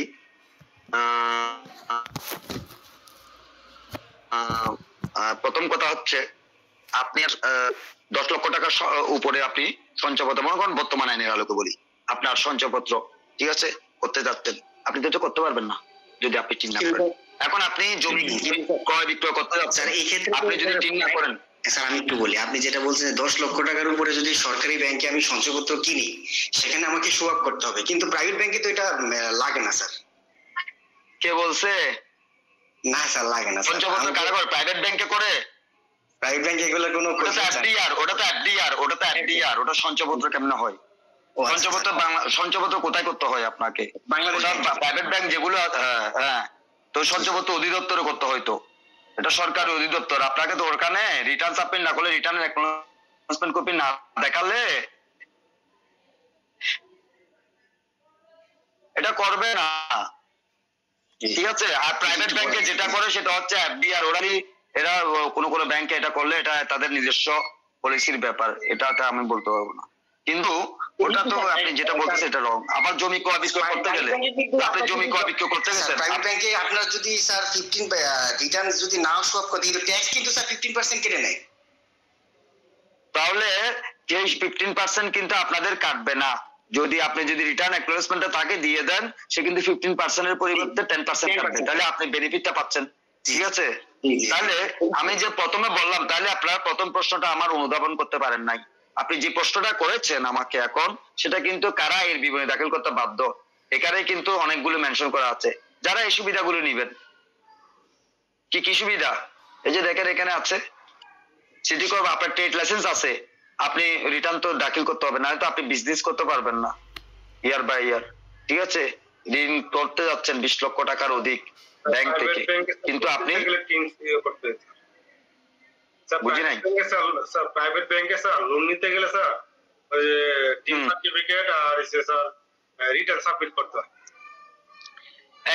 প্রথম কথা হচ্ছে আপনি 10 লক্ষ টাকার উপরে আপনি সঞ্চয়পত্র, মনে করেন বর্তমান আইনের আলোকে বলি, আপনার সঞ্চয়পত্র ঠিক আছে করতে যাচ্ছেন, আপনি তো করতে পারবেন না যদি আপনি টিন না করেন। এখন আপনি জমি ক্রয় বিক্রয় করতে যাচ্ছেন, এই ক্ষেত্রে আপনি যদি টিন না করেন। স্যার আমি একটু বলি, আপনি যেটা বলছেন 10 লক্ষ টাকার উপরে যদি সরকারি ব্যাংকে আমি সঞ্চয়পত্র কিনি, সেখানে আমাকে শো আপ করতে হবে, কিন্তু প্রাইভেট ব্যাংকে তো এটা লাগে না স্যার। কে বলছে? না স্যার লাগে না। সঞ্চয়পত্র কারা করে? প্রাইভেট ব্যাংকে করে। প্রাইভেট ব্যাংকে এগুলো কোনো ওটা তো এফডিআর, ওটা সঞ্চয়পত্র কেমনে হয়? সঞ্চয়পত্র সঞ্চয়পত্র কোথায় করতে হয় আপনাকে? প্রাইভেট ব্যাংক যেগুলো, হ্যাঁ, তো সঞ্চয়পত্র অধিদপ্তরে করতে হয়। তো এটা সরকারি অধিদপ্তর, আপনাকে তো ওখানে রিটার্ন সাবমিট না করলে, রিটার্নের অ্যাকনলেজমেন্ট কপি না দেখালে এটা করবে না, ঠিক আছে? আর প্রাইভেট ব্যাংকে যেটা করে সেটা হচ্ছে এফডিআর, এরা কোনো ব্যাংকে এটা করলে এটা তাদের নিজস্ব পলিসির ব্যাপার, এটাতে আমি বলতে পারবো না। কিন্তু ওটা তো আপনি যেটা বলতেছেন এটা রং। আবার জমি ক্রয় বিক্রয় করতে গেলে, আপনি জমি ক্রয় বিক্রয় করতে গেছেন, প্রাইভেট ব্যাংকে আপনার যদি স্যার 15 রিটার্ন যদি নাও শো আপ করে, কিন্তু ট্যাক্স কিন্তু স্যার 15% কেটে নেয়। তাহলে এই 15% কিন্তু আপনাদের কাটবে না। যদি আপনি রিটার্ন অ্যাকনলেজমেন্টটা তাকে দিয়ে দেন, সে কিন্তু 15% এর পরিবর্তে 10% কাটবে, তাহলে আপনি বেনিফিটটা পাচ্ছেন, ঠিক আছে? তাহলে আমি যে প্রথমে বললাম, তাহলে আপনারা প্রথম প্রশ্নটা আমার অনুধাবন করতে পারেন নাই। আপনি যে প্রশ্নটা করেছেন আমাকে এখন, সেটা কিন্তু কারা এর বিবরণী দাখিল করতে বাধ্য, এখানে কিন্তু অনেকগুলো মেনশন করা আছে। যারা এই সুবিধাগুলো নেবেন, কি কি সুবিধা? এই যে দেখেন এখানে আছে সিটি কর্প, আপনার ট্রেড লাইসেন্স আছে, আপনি রিটার্ন তো দাখিল করতে হবে, না তো আপনি বিজনেস করতে পারবেন না ইয়ার বাই ইয়ার, ঠিক আছে? ঋণ করতে যাচ্ছেন 20 লক্ষ টাকার অধিক ব্যাংক থেকে, কিন্তু আপনি বুঝি নাই। স্যার প্রাইভেট ব্যাংকে স্যার লোন নিতে গেলে স্যার ওই যে টিন সার্টিফিকেট আর স্যার রিটার্ন সাবমিট করতে হয়।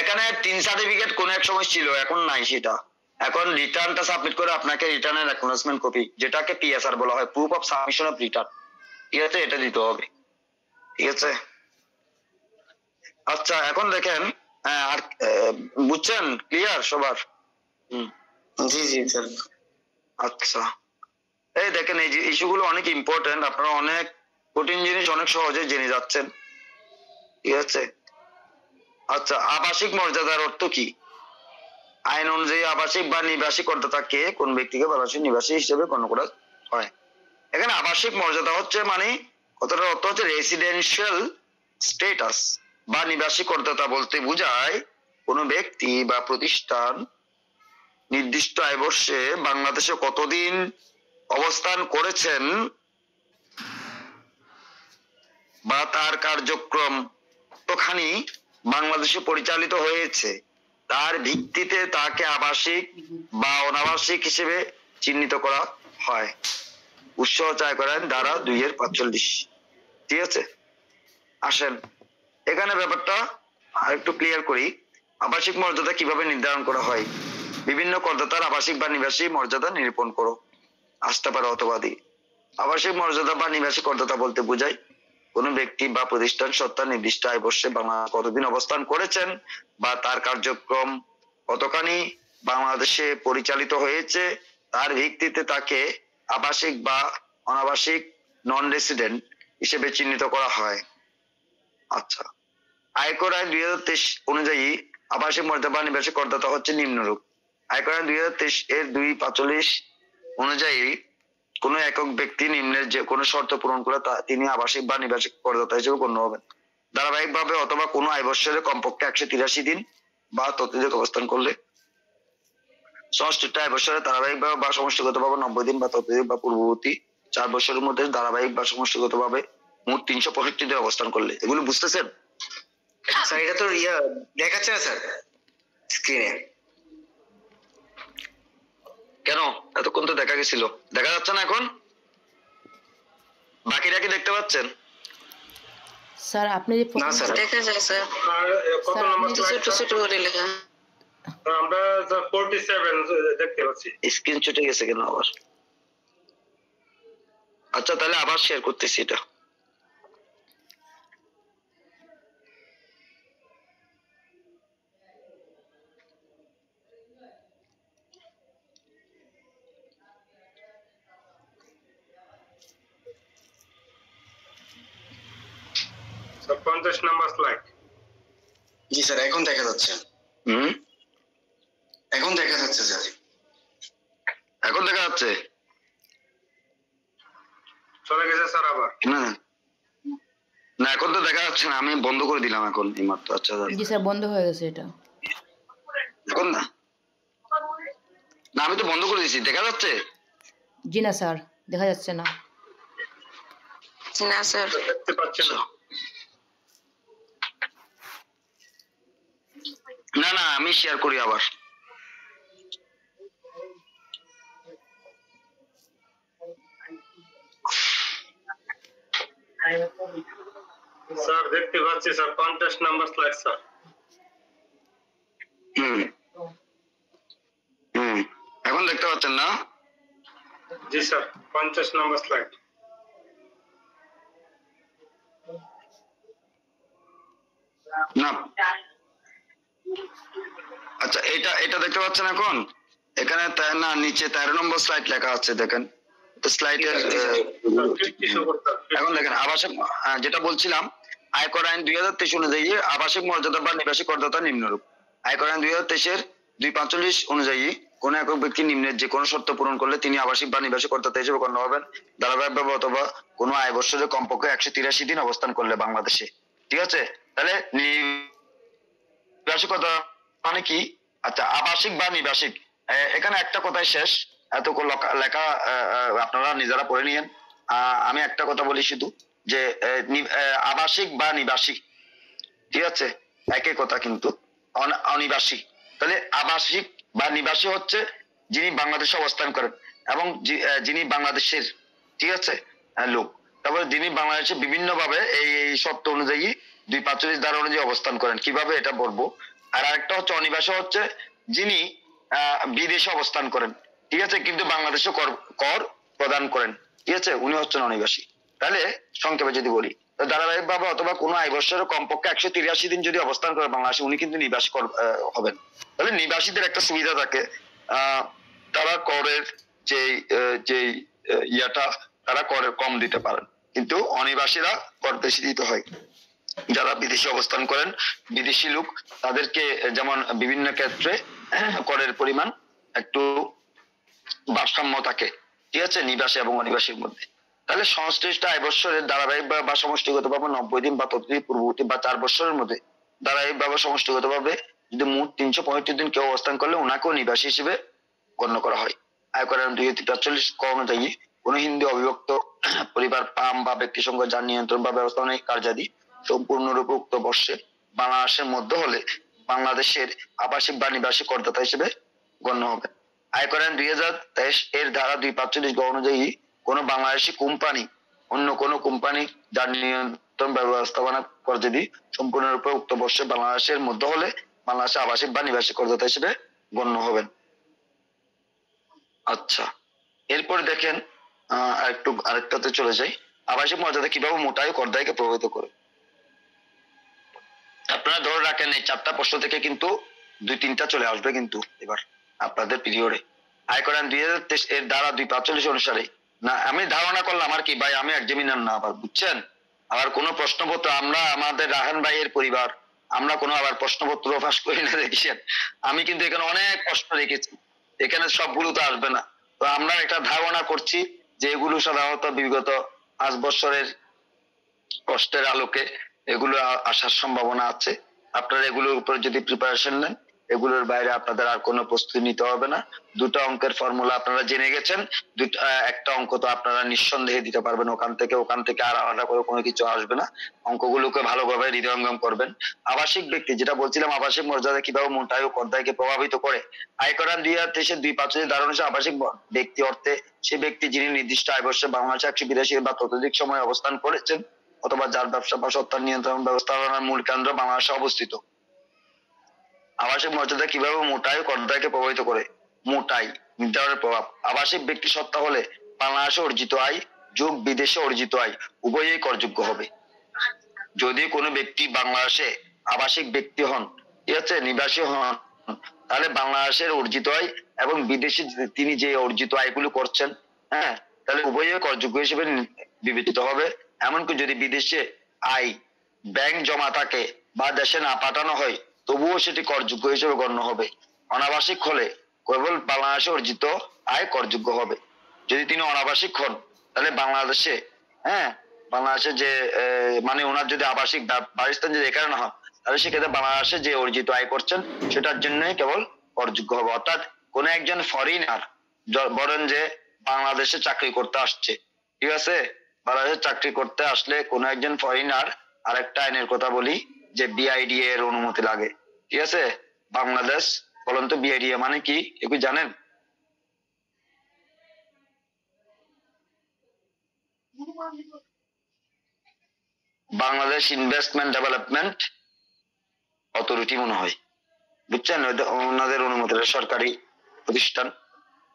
এখানে টিন সার্টিফিকেট কোন এক সময় ছিল, এখন নাই সেটা। এখন রিটার্নটা সাবমিট করে আপনাকে রিটার্নের অ্যাকনলেজমেন্ট কপি, যেটাকে পিএসআর বলা হয়, proof of submission of return, ঠিক আছে? এটা দিতে হবে, ঠিক আছে? আচ্ছা এখন দেখেন, আর বুঝছেন? ক্লিয়ার সবার? জি জি স্যার। আচ্ছা এই দেখেন, এই যে ইস্যুগুলো অনেক ইম্পর্টেন্ট, আপনারা অনেক কঠিন জিনিস অনেক সহজে জেনে যাচ্ছেন, ঠিক আছে? আচ্ছা, আবাসিক মর্যাদার অর্থ কি? আইন অনুযায়ী আবাসিক বা নিবাসী করদাতাকে কোন ব্যক্তিকে বাংলাদেশের নিবাসী হিসেবে গণ্য করা হয়। এখানে আবাসিক মর্যাদা হচ্ছে মানে কথাটার অর্থ হচ্ছে রেসিডেন্সিয়াল স্ট্যাটাস, বা নিবাসী করদাতা বলতে বোঝায় কোন ব্যক্তি বা প্রতিষ্ঠান নির্দিষ্ট আয়বর্ষে বাংলাদেশে কতদিন অবস্থান করেছেন বা তার কার্যক্রম কতখানি বাংলাদেশে পরিচালিত হয়েছে তার ভিত্তিতে তাকে আবাসিক বা অনাবাসিক হিসেবে চিহ্নিত করা হয়। উৎস হচ্ছে আয়কর আইন ধারা 2-45। ঠিক আছে, আসেন এখানে ব্যাপারটা একটু ক্লিয়ার করি। আবাসিক মর্যাদা কিভাবে নির্ধারণ করা হয়? বিভিন্ন করদাতার আবাসিক বা নিবাসী মর্যাদা নিরূপণ করো। আসতে পারে অথবা দিয়ে। আবাসিক মর্যাদা বা নিবাসী করদাতা বলতে বোঝায় কোন ব্যক্তি বা প্রতিষ্ঠান সত্তা নির্দিষ্ট আয় বর্ষে বাংলাদেশে কতদিন অবস্থান করেছেন বা তার কার্যক্রম কতখানি বাংলাদেশে পরিচালিত হয়েছে তার ভিত্তিতে তাকে আবাসিক বা অনাবাসিক নন রেসিডেন্ট হিসেবে চিহ্নিত করা হয়। আচ্ছা, আয়কর আইন 2023 অনুযায়ী আবাসিক মর্যাদা বা নিবাসী করদাতা হচ্ছে নিম্নরূপ। আয়কর আইন 2023 এর 245 অনুযায়ী কোন একক ব্যক্তি নিম্নের যে কোনো শর্ত পূরণ করে তিনি আবাসিক বা নিবাসী করদাতা হিসেবে গণ্য হবেন। ধারাবাহিকভাবে অথবা কোনো আয় বৎসরে কমপক্ষে 183 দিন বা ততোধিক অবস্থান করলে, ষষ্ঠটা আয় বৎসরে ধারাবাহিকভাবে বা সমষ্টিগতভাবে 90 দিন বা ততোধিক বা পূর্ববর্তী 4 বছরের মধ্যে ধারাবাহিক বা সমষ্টিগতভাবে মোট 365 দিন অবস্থান করলে। এগুলো বুঝতেছেন? স্যার এটা তো দেখাচ্ছে না স্যার স্ক্রিনে। কেন এতক্ষণ তো দেখা গেছিল, দেখা যাচ্ছে না এখন? বাকিটা কি দেখতে পাচ্ছেন? স্যার আপনি যে না স্যার, দেখা যায় স্যার, আর কত স্যার, নম্বর ছোট স্লাইড? ছোট করে লেখা। আমরা 47 দেখতে পাচ্ছি। স্ক্রিন ছুটে গেছে কেন আবার? আচ্ছা তাহলে আবার শেয়ার করতেছি এটা। স্যার 50 নম্বর স্লাইড। জি স্যার এখন দেখা যাচ্ছে, এখন দেখা যাচ্ছে স্যার। এখন দেখা যাচ্ছে? চলে গেছে স্যার আবার। না না, এখন তো দেখা যাচ্ছে না, আমি বন্ধ করে দিলাম এখন এইমাত্র। আচ্ছা জি স্যার বন্ধ হয়ে গেছে এটা। এখন না, না আমি তো বন্ধ করে দিয়েছি, দেখা যাচ্ছে? জি না স্যার, দেখা যাচ্ছে না। না স্যার, দেখতে পাচ্ছি না। না না, আমি শেয়ার করি আবার। স্যার দেখতে পাচ্ছি স্যার 50 নম্বর স্লাইড স্যার। হুম হুম, এখন দেখতে পাচ্ছেন না? জি স্যার 50 নম্বর স্লাইড। না, আচ্ছা এটা এটা দেখতে পাচ্ছেন এখন? এখানে না, নিচে 13 নম্বর স্লাইড লেখা আছে, দেখেন স্লাইডের। এখন দেখেন আবাসিক, যেটা বলছিলাম, আয়কর আইন 2023 অনুযায়ী আবাসিক মর্যাদা বা নিবাসী করদাতা নিম্নরূপ। আয়কর আইন 2023 এর 245 অনুযায়ী কোন একক ব্যক্তি নিম্নের যে কোনো শর্ত পূরণ করলে তিনি আবাসিক বা নিবাসী করদাতা হিসেবে গণ্য হবেন ধারাবাহিকভাবে অথবা কোনো আয় বৎসরে কমপক্ষে 183 দিন অবস্থান করলে বাংলাদেশে। ঠিক আছে, তাহলে নিবাসী করদাতা মানে কি? আচ্ছা, আবাসিক বা নিবাসিক, এখানে একটা কথাই শেষ, এত লেখা আপনারা নিজেরা পড়ে নিয়েন। আমি একটা কথা বলি শুধু, যে আবাসিক বা নিবাসী, ঠিক আছে, একই কথা কিন্তু অনিবাসী। তাহলে আবাসিক বা নিবাসী হচ্ছে যিনি বাংলাদেশে অবস্থান করেন এবং যিনি বাংলাদেশের, ঠিক আছে, লোক। তারপরে যিনি বাংলাদেশে বিভিন্ন ভাবে এই শর্ত অনুযায়ী 245 ধারা অনুযায়ী অবস্থান করেন। কিভাবে এটা বলবো। আর আরেকটা হচ্ছে অনিবাসী, হচ্ছে যিনি বিদেশে অবস্থান করেন, ঠিক আছে, কিন্তু বাংলাদেশে কর প্রদান করেন, ঠিক আছে, উনি হচ্ছেন অনিবাসী। তাহলে সংক্ষেপে যদি বলি, ধারাবাহিক ভাবে অথবা কোনো আয় বৎসরে কমপক্ষে 183 দিন যদি অবস্থান করে বাংলাদেশে, উনি কিন্তু নিবাসী হবেন। তাহলে নিবাসীদের একটা সুবিধা থাকে, তারা করের যে ইয়াটা তারা করে কম দিতে পারেন, কিন্তু অনিবাসীরা কর বেশি দিতে হয়। যারা বিদেশে অবস্থান করেন, বিদেশি লোক, তাদেরকে যেমন বিভিন্ন ক্ষেত্রে করের পরিমাণ একটু ভারসাম্য থাকে, ঠিক আছে, নিবাসী এবং অনিবাসীর মধ্যে। তাহলে সংশ্লিষ্ট আয় বৎসরের ধারাবাহিক বা সমষ্টিগতভাবে 90 দিন বা ততোধিক পূর্ববর্তী বা 4 বছরের মধ্যে ধারাবাহিক বা সমষ্টিগতভাবে যদি মোট 365 দিন কেউ অবস্থান করলে ওনাকেও নিবাসী হিসেবে গণ্য করা হয়। আয়কর আইন 243 ক অনুযায়ী কোন হিন্দু অবিভক্ত পরিবার, পাম বা ব্যক্তি সংঘ যার নিয়ন্ত্রণ বা ব্যবস্থাপনায় কার্যাদি সম্পূর্ণরূপে উক্ত বর্ষে বাংলাদেশের মধ্যে হলে বাংলাদেশের আবাসিক বা নিবাসী করদাতা হিসেবে গণ্য হবে। আয়কর আইন 2023 এর ধারা 245 গ অনুযায়ী কোন বাংলাদেশি কোম্পানি অন্য কোন কোম্পানি যার নিয়ন্ত্রণ ব্যবস্থাপনা করে যদি সম্পূর্ণরূপে উক্ত বর্ষে বাংলাদেশের মধ্যে হলে বাংলাদেশে আবাসিক বা নিবাসী করদাতা হিসেবে গণ্য হবেন। আচ্ছা, এরপরে দেখেন আরেকটাতে চলে যাই, আবাসিক মর্যাদা কিভাবে মোটাই করদাতাকে প্রভাবিত করে। আপনারা ধরে রাখেন এই 4টা প্রশ্ন থেকে কিন্তু 2-3টা চলে আসবে কিন্তু এবার আপনাদের পিরিয়ডে। আয়কর আইন 2023 এর ধারা 245 অনুসারে, না আমি ধারণা করলাম আর কি ভাই, আমি এক্সামিনার না আবার, বুঝছেন? আবার কোন প্রশ্নপত্র আমরা আমাদের রাহান ভাইয়ের পরিবার আমরা কোনো আবার প্রশ্নপত্র ফাঁস করি না, দেখেছেন? আমি কিন্তু এখানে অনেক প্রশ্ন রেখেছি, এখানে সবগুলো তো আসবে না। তো আমরা একটা ধারণা করছি যে এগুলো সাধারণত বিগত 5 বছরের কষ্টের আলোকে এগুলো আসার সম্ভাবনা আছে। আপনারা এগুলোর উপর যদি প্রিপারেশন নেন, এগুলোর বাইরে আপনাদের আর কোনো প্রস্তুতি নিতে হবে না। 2টা অঙ্কের ফর্মুলা আপনারা জেনে গেছেন, একটা অঙ্ক তো আপনারা নিঃসন্দেহে দিতে পারবেন ওখান থেকে আর আলাদা করে কোনো কিছু আসবে না। অঙ্কগুলোকে ভালোভাবে হৃদয়ঙ্গম করবেন। আবাসিক ব্যক্তি, যেটা বলছিলাম, আবাসিক মর্যাদা কিভাবে মোটাই ও করদাতাকে প্রভাবিত করে। আয়কর আইন 2023 এর 245 ধারা অনুসারে আবাসিক ব্যক্তি অর্থে সে ব্যক্তি যিনি নির্দিষ্ট আয় বর্ষে বাংলাদেশে 182 বা ততোধিক সময় অবস্থান করেছেন অথবা যার ব্যবসা বা সত্তার নিয়ন্ত্রণ ব্যবস্থাপনার মূল কেন্দ্র বাংলাদেশে অবস্থিত। আবাসিক মর্যাদা কিভাবে মোটাই ও করদাতাকে প্রভাবিত করে। মোটাই নির্ধারণের প্রভাব, আবাসিক ব্যক্তি সত্তা হলে বাংলাদেশে অর্জিত আয় যোগ বিদেশে অর্জিত আয় উভয়ই করযোগ্য হবে। যদি কোনো ব্যক্তি বাংলাদেশে আবাসিক ব্যক্তি হন, ঠিক আছে, নিবাসী হন, তাহলে বাংলাদেশের অর্জিত আয় এবং বিদেশে তিনি যে অর্জিত আয়গুলো করছেন, হ্যাঁ, তাহলে উভয়ই করযোগ্য হিসেবে বিবেচিত হবে। এমনকি যদি বিদেশে আয় ব্যাংক জমা থাকে বা দেশে না পাঠানো হয়, তবুও সেটি করযোগ্য হিসেবে গণ্য হবে। অনাবাসিক হলে কেবল বাংলাদেশে অর্জিত আয় করযোগ্য হবে। যদি তিনি অনাবাসিক হন, তাহলে বাংলাদেশে, হ্যাঁ, বাংলাদেশে যে মানে ওনার যদি আবাসিক বাসস্থান যদি এখানে না হয়, তাহলে সেক্ষেত্রে বাংলাদেশে যে অর্জিত আয় করছেন সেটার জন্যই কেবল করযোগ্য হবে। অর্থাৎ কোন একজন ফরেনার বলেন যে বাংলাদেশে চাকরি করতে আসছে, ঠিক আছে, বাংলাদেশে চাকরি করতে আসলে কোন একজন ফরেনার, আরেকটা আইনের কথা বলি যে বিআইডিএ এর অনুমতি লাগে, ঠিক আছে। বাংলাদেশ, বলেন তো বিআইডিএ মানে কি, একটু জানেন? বাংলাদেশ ইনভেস্টমেন্ট ডেভেলপমেন্ট অথরিটি মনে হয়, বুঝছেন? ওনাদের অনুমতি সরকারি প্রতিষ্ঠান।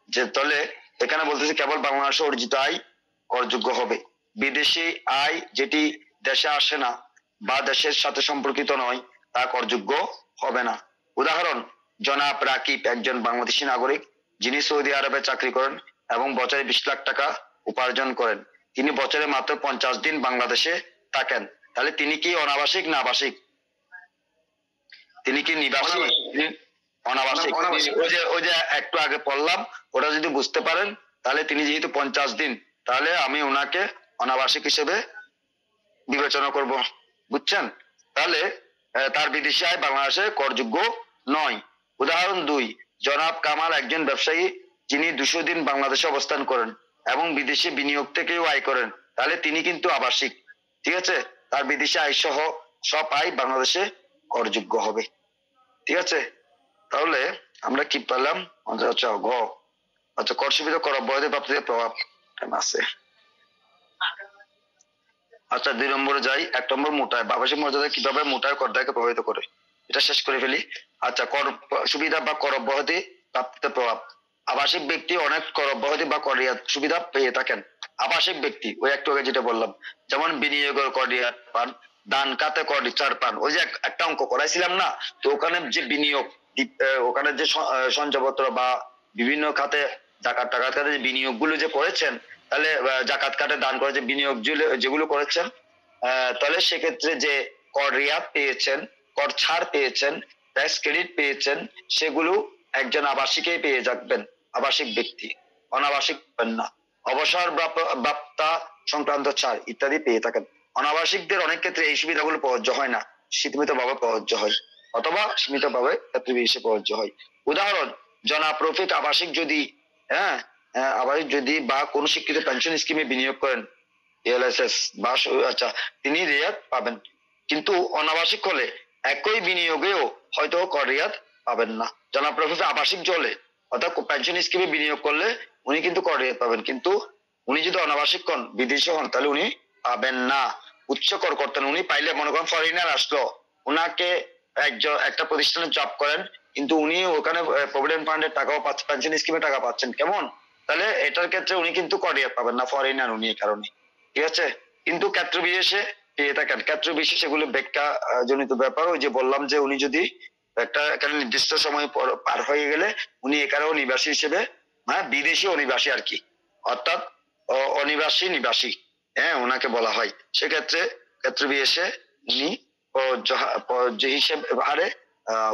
যে তলে এখানে বলতেছে কেবল বাংলাদেশে অর্জিত আয় করযোগ্য হবে, বিদেশি আয় যেটি দেশে আসে না বা দেশের সাথে সম্পর্কিত নয় তা করযোগ্য হবে না। উদাহরণ, জনাব রাকিব একজন বাংলাদেশি নাগরিক যিনি সৌদি আরবে চাকরি করেন এবং বছরে 20 লাখ টাকা উপার্জন করেন। তিনি বছরে মাত্র 50 দিন বাংলাদেশে থাকেন, তাহলে তিনি কি অনাবাসিক না আবাসিক? তিনি কি নিবাসী? অনাবাসিক। ওই যে একটু আগে পড়লাম, ওটা যদি বুঝতে পারেন তাহলে তিনি যেহেতু 50 দিন, তাহলে আমি ওনাকে অনাবাসিক হিসেবে বিবেচনা করব, বুঝছেন? তাহলে তার বিদেশি আয় বাংলাদেশে করযোগ্য নয়। উদাহরণ 2, জনাব কামাল একজন ব্যবসায়ী যিনি 200 দিন বাংলাদেশে অবস্থান করেন এবং বিদেশি বিনিয়োগ থেকেও আয় করেন, তাহলে তিনি কিন্তু আবাসিক, ঠিক আছে। তার বিদেশি আয় সহ সব আয় বাংলাদেশে করযোগ্য হবে, ঠিক আছে। তাহলে আমরা কি পেলাম? আচ্ছা, ঘ, আচ্ছা, কর সুবিধা কর অব্যাহতি প্রাপ্তিতে প্রভাব আছে। আচ্ছা, 2 নম্বরে যাই। 1 নম্বর মোটায়, আবাসিক মর্যাদা কিভাবে মোটায় করদাতাকে প্রভাবিত করে, এটা শেষ করে ফেলি। আচ্ছা, কর সুবিধা বা কর অব্যাহতি প্রাপ্তিতে প্রভাব। আবাসিক ব্যক্তি অনেক কর অব্যাহতি বা কর রিয়াত সুবিধা পেয়ে থাকেন। আবাসিক ব্যক্তি ওই একটু আগে যেটা বললাম, যেমন বিনিয়োগের কর রিয়াত পান, দান খাতে কর ছাড় পান। ওই যে একটা অঙ্ক করাইছিলাম না, তো ওখানে যে বিনিয়োগ, ওখানে যে সঞ্চয়পত্র বা বিভিন্ন খাতে জাকাত টাকাত খাতে যে বিনিয়োগ গুলো যে করেছেন, তাহলে জাকাত খাতে দান করে যে বিনিয়োগ যেগুলো করেছেন, তাহলে সেক্ষেত্রে যে কর রিয়াত পেয়েছেন, কর ছাড় পেয়েছেন, ট্যাক্স ক্রেডিট পেয়েছেন, সেগুলো একজন আবাসিকই পেয়ে যাবেন, আবাসিক ব্যক্তি। অনাবাসিক পাবেন না। অবসর প্রাপ্তা সংক্রান্ত ছাড় ইত্যাদি পেয়ে থাকেন। অনাবাসিকদের অনেক ক্ষেত্রে এই সুবিধাগুলো প্রযোজ্য হয় না, সীমিত ভাবে প্রযোজ্য হয় অথবা সীমিত ভাবে ক্ষেত্রে বেশি প্রযোজ্য হয়। উদাহরণ, জনাব রফিক আবাসিক যদি আবাসিক যদি বা কোন শিক্ষিত পেনশন স্কিমে বিনিয়োগ করেন, এলএসএস বা, আচ্ছা, তিনি রিয়াত পাবেন। কিন্তু অনাবাসিক হলে একই বিনিয়োগেও হয়তো কর রিয়াত পাবেন না। জনাব প্রফেসর আবাসিক চলে অর্থাৎ পেনশন স্কিমে বিনিয়োগ করলে উনি কিন্তু কর রিয়াত পাবেন, কিন্তু উনি যদি অনাবাসিক হন, বিদেশি হন, তাহলে উনি পাবেন না। উচ্চ কর করতেন উনি, পাইলে মনে করেন ফরেনার আসলো, উনাকে একটা প্রতিষ্ঠানে জব করেন, কিন্তু উনি ওখানে প্রভিডেন্ট ফান্ডের টাকাও পাচ্ছেন, পেনশন স্কিমে টাকা পাচ্ছেন, কেমন? তাহলে এটার ক্ষেত্রে উনি কিন্তু কর রিয়াত পাবেন না, ফরেনার উনি, এই কারণে। ঠিক আছে, কিন্তু ক্ষেত্র বিশেষে পেয়ে থাকেন। ক্ষেত্র বিশেষ এগুলো ব্যাখ্যা জনিত ব্যাপার। ওই যে বললাম যে উনি যদি একটা এখানে নির্দিষ্ট সময় পার হয়ে গেলে উনি এখানেও নিবাসী হিসেবে, হ্যাঁ বিদেশি অনিবাসী আর কি, অর্থাৎ অনিবাসী নিবাসী, হ্যাঁ ওনাকে বলা হয়। সেক্ষেত্রে ক্ষেত্র বিশেষে উনি যে হিসেবে হারে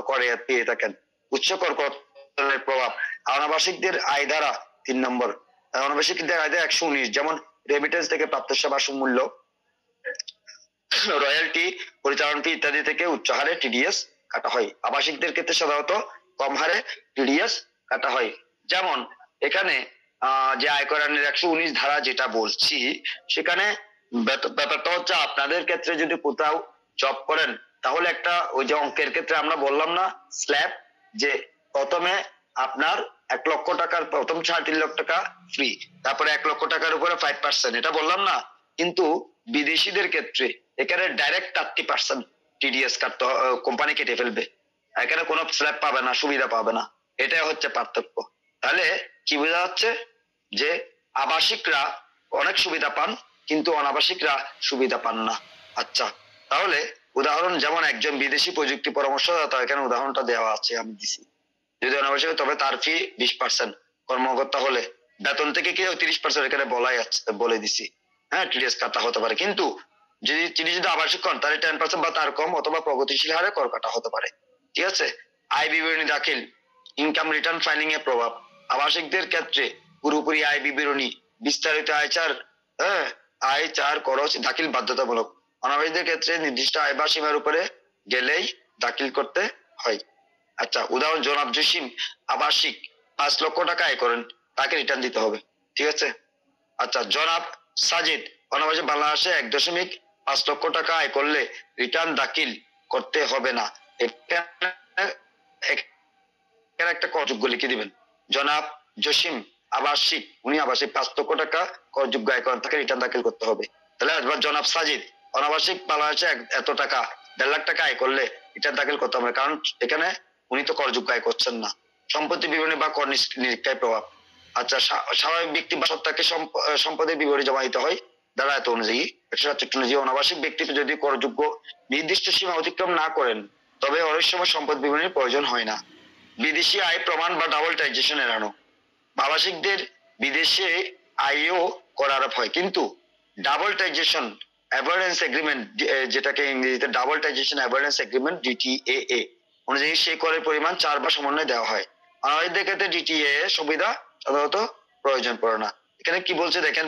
করে পেয়ে থাকেন। উচ্চ কর কর্তনের প্রভাব অনাবাসিকদের আয় ধারা 3 নম্বর। অনাবাসিকদের আয় ধারা 119, যেমন রেমিটেন্স থেকে প্রাপ্ত সেবা মূল্য, রয়্যালটি, পরিচালন ফি ইত্যাদি থেকে উচ্চ হারে টিডিএস কাটা হয়। আবাসিকদের ক্ষেত্রে সাধারণত কম হারে টিডিএস কাটা হয়। যেমন এখানে যে আয়কর আইনের 119 ধারা যেটা বলছি, সেখানে ব্যাপারটা হচ্ছে আপনাদের ক্ষেত্রে যদি কোথাও জব করেন, তাহলে একটা ওই যে অঙ্কের ক্ষেত্রে আমরা বললাম না স্ল্যাব, যে প্রথমে আপনার 1 লক্ষ টাকার প্রথম 3.5 লাখ টাকা ফ্রি, তারপরে 1 লক্ষ টাকার উপরে 5%, এটা বললাম না। কিন্তু বিদেশিদের ক্ষেত্রে এখানে ডাইরেক্ট 30% টিডিএস কাটতে, কোম্পানি কেটে ফেলবে, এখানে কোনো স্ল্যাব পাবে না, সুবিধা পাবে না। এটাই হচ্ছে পার্থক্য। তাহলে কি বোঝা যাচ্ছে যে আবাসিকরা অনেক সুবিধা পান, কিন্তু অনাবাসিকরা সুবিধা পান না। আচ্ছা, তাহলে উদাহরণ যেমন একজন বিদেশি প্রযুক্তি পরামর্শদাতা, এখানে উদাহরণটা দেওয়া আছে, আমি দিছি। যদি অনাবাসিক তবে তার ফি 20%, কর্মকর্তা হলে বেতন থেকে কি 30% এখানে বলে দিছি। হ্যাঁ টিডিএস কাটা হতে পারে, কিন্তু তিনি যদি আবাসিক হন তাহলে 10% বা তার কম অথবা প্রগতিশীল হারে কর কাটা হতে পারে। ঠিক আছে, আয় বিবরণী দাখিল, ইনকাম রিটার্ন ফাইলিং এর প্রভাব আবাসিকদের ক্ষেত্রে পুরোপুরি আয় বিবরণী, বিস্তারিত আয় চার খরচ দাখিল বাধ্যতামূলক। অনাবাসিকদের ক্ষেত্রে নির্দিষ্ট আয় বা সীমার উপরে গেলেই দাখিল করতে হয়। আচ্ছা, উদাহরণ জনাব জসিম আবাসিক 5 লক্ষ টাকা আয় করেন, তাকে রিটার্ন দিতে হবে। ঠিক আছে। আচ্ছা, জনাব সাজিদ অনাবাসিক বাংলাদেশে 1.5 লক্ষ টাকা আয় করলে রিটার্ন দাখিল করতে হবে না। একটা করযোগ্য লিখে দিবেন। জনাব জসিম আবাসিক, উনি আবাসিক 5 লক্ষ টাকা করযোগ্য আয় করেন, তাকে রিটার্ন দাখিল করতে হবে। তাহলে জনাব সাজিদ অনাবাসিক বাংলাদেশে এত টাকা 1.5 লাখ টাকা আয় করলে রিটার্ন দাখিল করতে হবে, কারণ এখানে উনি তো করযোগ্য আয় করছেন না। সম্পত্তি বিবরণী বা কর নিরীক্ষায় প্রভাব। আচ্ছা, স্বাভাবিক ব্যক্তি বা সত্তাকে সম্পদের বিবরণী জমা দিতে হয় ধারা এত অনুযায়ী 167 অনুযায়ী। অনাবাসিক ব্যক্তি যদি করযোগ্য নির্দিষ্ট সীমা অতিক্রম না করেন, তবে অনেক সময় সম্পদ বিবরণীর প্রয়োজন হয় না। বিদেশি আয় প্রমাণ বা ডাবল ট্যাক্সেশন এড়ানো। আবাসিকদের বিদেশে আয়ও কর আরোপ হয়, কিন্তু ডাবল ট্যাক্সেশন অ্যাভয়েডেন্স এগ্রিমেন্ট, যেটাকে ইংরেজিতে ডাবল ট্যাক্সেশন অ্যাভয়েডেন্স এগ্রিমেন্ট ডিটিএএ অনুযায়ী সেই করের পরিমাণ 4 বা সমন্বয় দেওয়া হয়। অনাবাসিকদের ক্ষেত্রে ডিটিএ সুবিধা সাধারণত প্রয়োজন পড়ে না। এখানে কি বলছে দেখেন,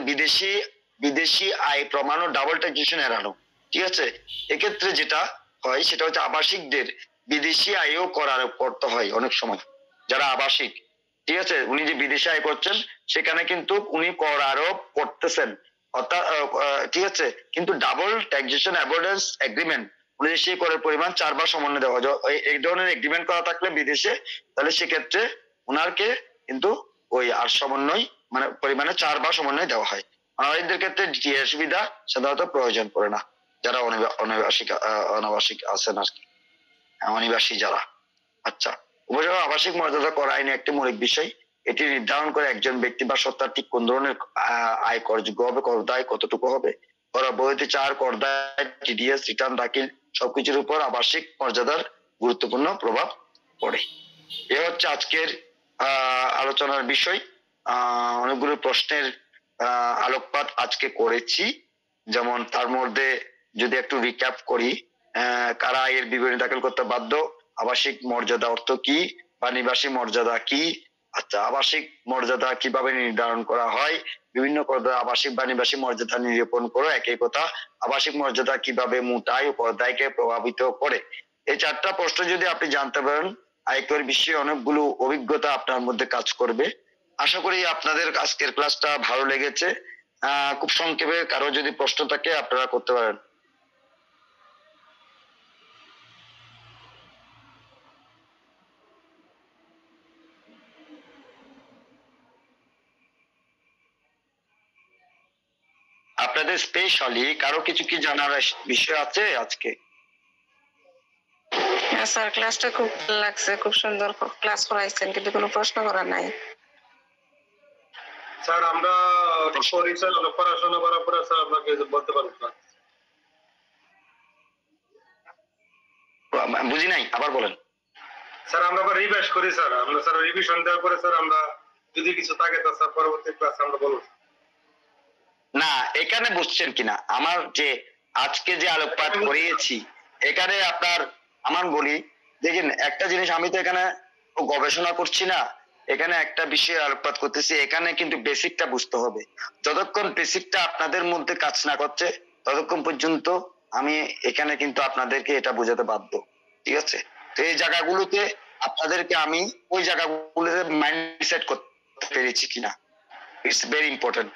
বিদেশি আয় প্রমাণ ও ডাবল ট্যাক্সেশন এড়ানো। ঠিক আছে, এক্ষেত্রে যেটা হয় সেটা হচ্ছে আবাসিকদের বিদেশি আয়ও কর আরোপ করতে হয় অনেক সময়, যারা আবাসিক। ঠিক আছে, উনি যে বিদেশি আয় করছেন সেখানে কিন্তু উনি কর আরোপ করতেছেন, অর্থাৎ ঠিক আছে, কিন্তু ডাবল ট্যাক্সেশন অ্যাভয়েডেন্স এগ্রিমেন্ট অনুযায়ী সেই করের পরিমাণ 4 বা সমন্বয় দেওয়া হয়। এই ধরনের এগ্রিমেন্ট করা থাকলে বিদেশে, তাহলে সেক্ষেত্রে ওনারকে কিন্তু ওই আর সমন্বয় মানে পরিমাণে 4 বা সমন্বয় দেওয়া হয়। অনাবাসিকদের ক্ষেত্রে ডিটিএ সুবিধা সাধারণত প্রয়োজন পড়ে না, যারা অনাবাসিক আছেন আর কি, অনিবাসী যারা। আচ্ছা, উপসর্গ আবাসিক মর্যাদা কর আইনে একটি মৌলিক বিষয়। এটি নির্ধারণ করে একজন ব্যক্তি বা সত্তার ঠিক কোন ধরনের আয় করযোগ্য হবে, করদায় কতটুকু হবে, কর বইতে 4 করদায় টিডিএস রিটার্ন দাখিল সবকিছুর উপর আবাসিক মর্যাদার গুরুত্বপূর্ণ প্রভাব পড়ে। এ হচ্ছে আজকের আলোচনার বিষয়। অনেকগুলো প্রশ্নের আলোকপাত আজকে করেছি, যেমন তার মধ্যে যদি একটু রিক্যাপ করি, কারা এর বিবরণী দাখিল করতে বাধ্য, আবাসিক মর্যাদা অর্থ কি, বা নিবাসী মর্যাদা কি। আচ্ছা, আবাসিক মর্যাদা কিভাবে নির্ধারণ করা হয়, বিভিন্ন করদায় আবাসিক বা নিবাসী মর্যাদা নিরূপণ করো, একই কথা। আবাসিক মর্যাদা কিভাবে মোটাই ও করদায়কে প্রভাবিত করে। এই 4টা প্রশ্ন যদি আপনি জানতে পারেন, আয়কর বিষয়ে অনেকগুলো অভিজ্ঞতা আপনার মধ্যে কাজ করবে। আশা করি আপনাদের আজকের ক্লাসটা ভালো লেগেছে। খুব সংক্ষেপে কারো যদি প্রশ্ন থাকে আপনারা করতে পারেন। আপনাদের স্পেশালি কারো কিছু কি জানার বিষয় আছে আজকে? হ্যাঁ স্যার, ক্লাসটা খুব ভালো লাগছে, খুব সুন্দর ক্লাস করাইছেন, কিন্তু কোনো প্রশ্ন করা নাই। স্যার আমরা পরিচালনা পড়াশোনা করার পরে স্যার আপনাকে বলতে পারবো না। বুঝি নাই, আবার বলেন। স্যার আমরা আবার রিভাইজ করি স্যার, আমরা স্যার রিভিশন দেওয়ার পরে স্যার আমরা যদি কিছু থাকে তা স্যার পরবর্তী ক্লাসে আমরা বলবো। না, এখানে বুঝছেন কিনা, আমার যে আজকে যে আলোকপাত করিয়েছি এখানে আপনার আমার বলি দেখেন একটা জিনিস, আমি তো এখানে গবেষণা করছি না, এখানে একটা বিষয়ে আলোকপাত করতেছি। এখানে কিন্তু বেসিকটা বুঝতে হবে। যতক্ষণ বেসিকটা আপনাদের মধ্যে কাজ না করছে ততক্ষণ পর্যন্ত আমি এখানে কিন্তু আপনাদেরকে এটা বোঝাতে বাধ্য, ঠিক আছে? তো এই জায়গাগুলোতে আপনাদেরকে আমি ওই জায়গাগুলোতে মাইন্ডসেট করতে পেরেছি কিনা, ইটস ভেরি ইম্পর্টেন্ট।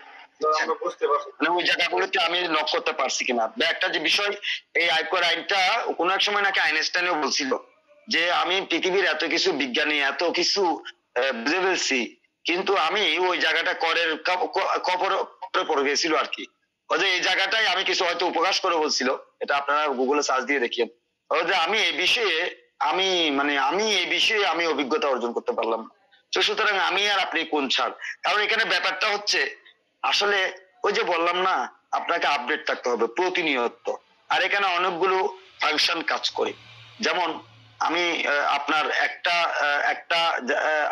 আমরা বুঝতে পারছি। মানে ওই জায়গাগুলোতে আমি লক করতে পারছি কিনা। একটা যে বিষয়, এই আয়কর আইনটা কোনো এক সময় নাকি আইনস্টাইনও বলছিল যে আমি পৃথিবীর এত কিছু বিজ্ঞানী এত কিছু বুঝে ফেলছি, কিন্তু আমি ওই জায়গাটা করের কপরে পড়ে গেছিল আর কি। ওই যে এই জায়গাটাই আমি কিছু হয়তো উপকাশ করে বলছিল, এটা আপনারা গুগলে সার্চ দিয়ে দেখিয়েন। ওই যে আমি এই বিষয়ে আমি অভিজ্ঞতা অর্জন করতে পারলাম না। তো সুতরাং আমি আর আপনি কোন ছাড়? কারণ এখানে ব্যাপারটা হচ্ছে আসলে ওই যে বললাম না, আপনাকে আপডেট থাকতে হবে প্রতিনিয়ত। আর এখানে অনেকগুলো ফাংশন কাজ করে, যেমন আমি আপনার একটা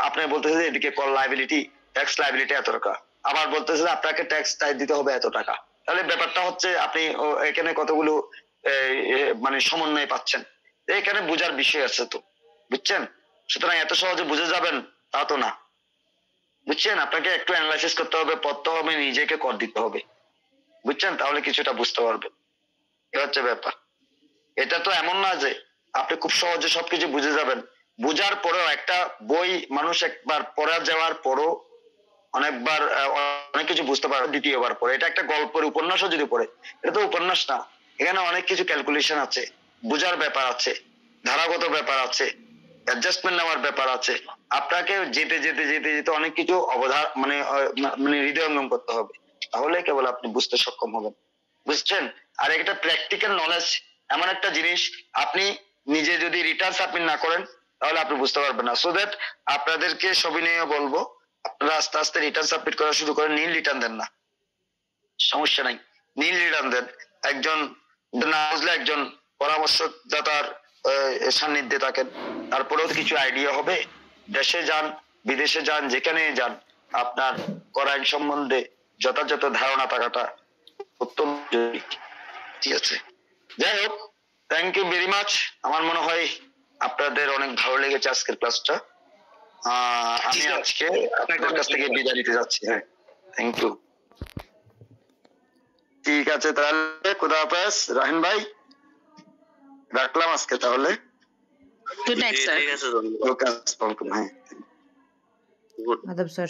আপনি বলতেছে যে এদিকে কল লাইবিলিটি, ট্যাক্স লাইবিলিটি এত টাকা, আবার বলতেছে যে আপনাকে ট্যাক্স দিতে হবে এত টাকা। তাহলে ব্যাপারটা হচ্ছে আপনি এখানে কতগুলো মানে সমন্বয় পাচ্ছেন, এখানে বোঝার বিষয় আছে তো, বুঝছেন? সুতরাং এত সহজে বুঝে যাবেন তা তো না, বুঝছেন? আপনাকে একটু অ্যানালাইসিস করতে হবে, পড়তে হবে, নিজেকে কর দিতে হবে, বুঝছেন? তাহলে কিছুটা বুঝতে পারবেন। এ হচ্ছে ব্যাপার। এটা তো এমন না যে আপনি খুব সহজে সবকিছু বুঝে যাবেন। বুঝার পরেও একটা বই মানুষ একবার পড়া যাওয়ার পরও অনেকবার অনেক কিছু বুঝতে পারে দ্বিতীয়বার পরে। এটা একটা গল্পের উপন্যাসও যদি পড়ে, এটা তো উপন্যাস না, এখানে অনেক কিছু ক্যালকুলেশন আছে, বুঝার ব্যাপার আছে, ধারাগত ব্যাপার আছে, অ্যাডজাস্টমেন্ট নেওয়ার ব্যাপার আছে। আপনাকে যেতে যেতে যেতে যেতে অনেক কিছু মানে হৃদয়ঙ্গম করতে হবে, তাহলে কেবল আপনি বুঝতে সক্ষম হবেন, বুঝছেন? আর এটা প্র্যাকটিক্যাল নলেজ এমন একটা জিনিস, আপনি নিজে যদি রিটার্ন সাবমিট না করেন তাহলে আপনি বুঝতে পারবেন না। সো দ্যাট আপনাদেরকে সবিনয়ে বলবো, আপনারা আস্তে আস্তে রিটার্ন সাবমিট করা শুরু করেন। নীল রিটার্ন দেন না, সমস্যা নাই, নীল রিটার্ন দেন। একজন না বুঝলে একজন পরামর্শদাতার সান্নিধ্যে থাকেন, তারপরেও কিছু আইডিয়া হবে। দেশে যান, বিদেশে যান, যেখানে যান, আপনার কর আইন সম্বন্ধে যথাযথ ধারণা থাকাটা অত্যন্ত জরুরি, ঠিক আছে? যাই হোক, থ্যাংক ইউ ভেরি মাচ। আমার মনে হয় আপনাদের অনেক ভালো লেগেছে আজকের ক্লাসটা। আমি আজকে আপনাদের কাছ থেকে বিদায় নিতে যাচ্ছি। হ্যাঁ, থ্যাংক ইউ। ঠিক আছে, তাহলে খুদা হাফেজ রাহিন ভাই, রাখলাম আজকে তাহলে। Good night sir. ঠিক আছে, ধন্যবাদ। ওকে, আসসালামু আলাইকুম। হ্যাঁ, আদাব স্যার।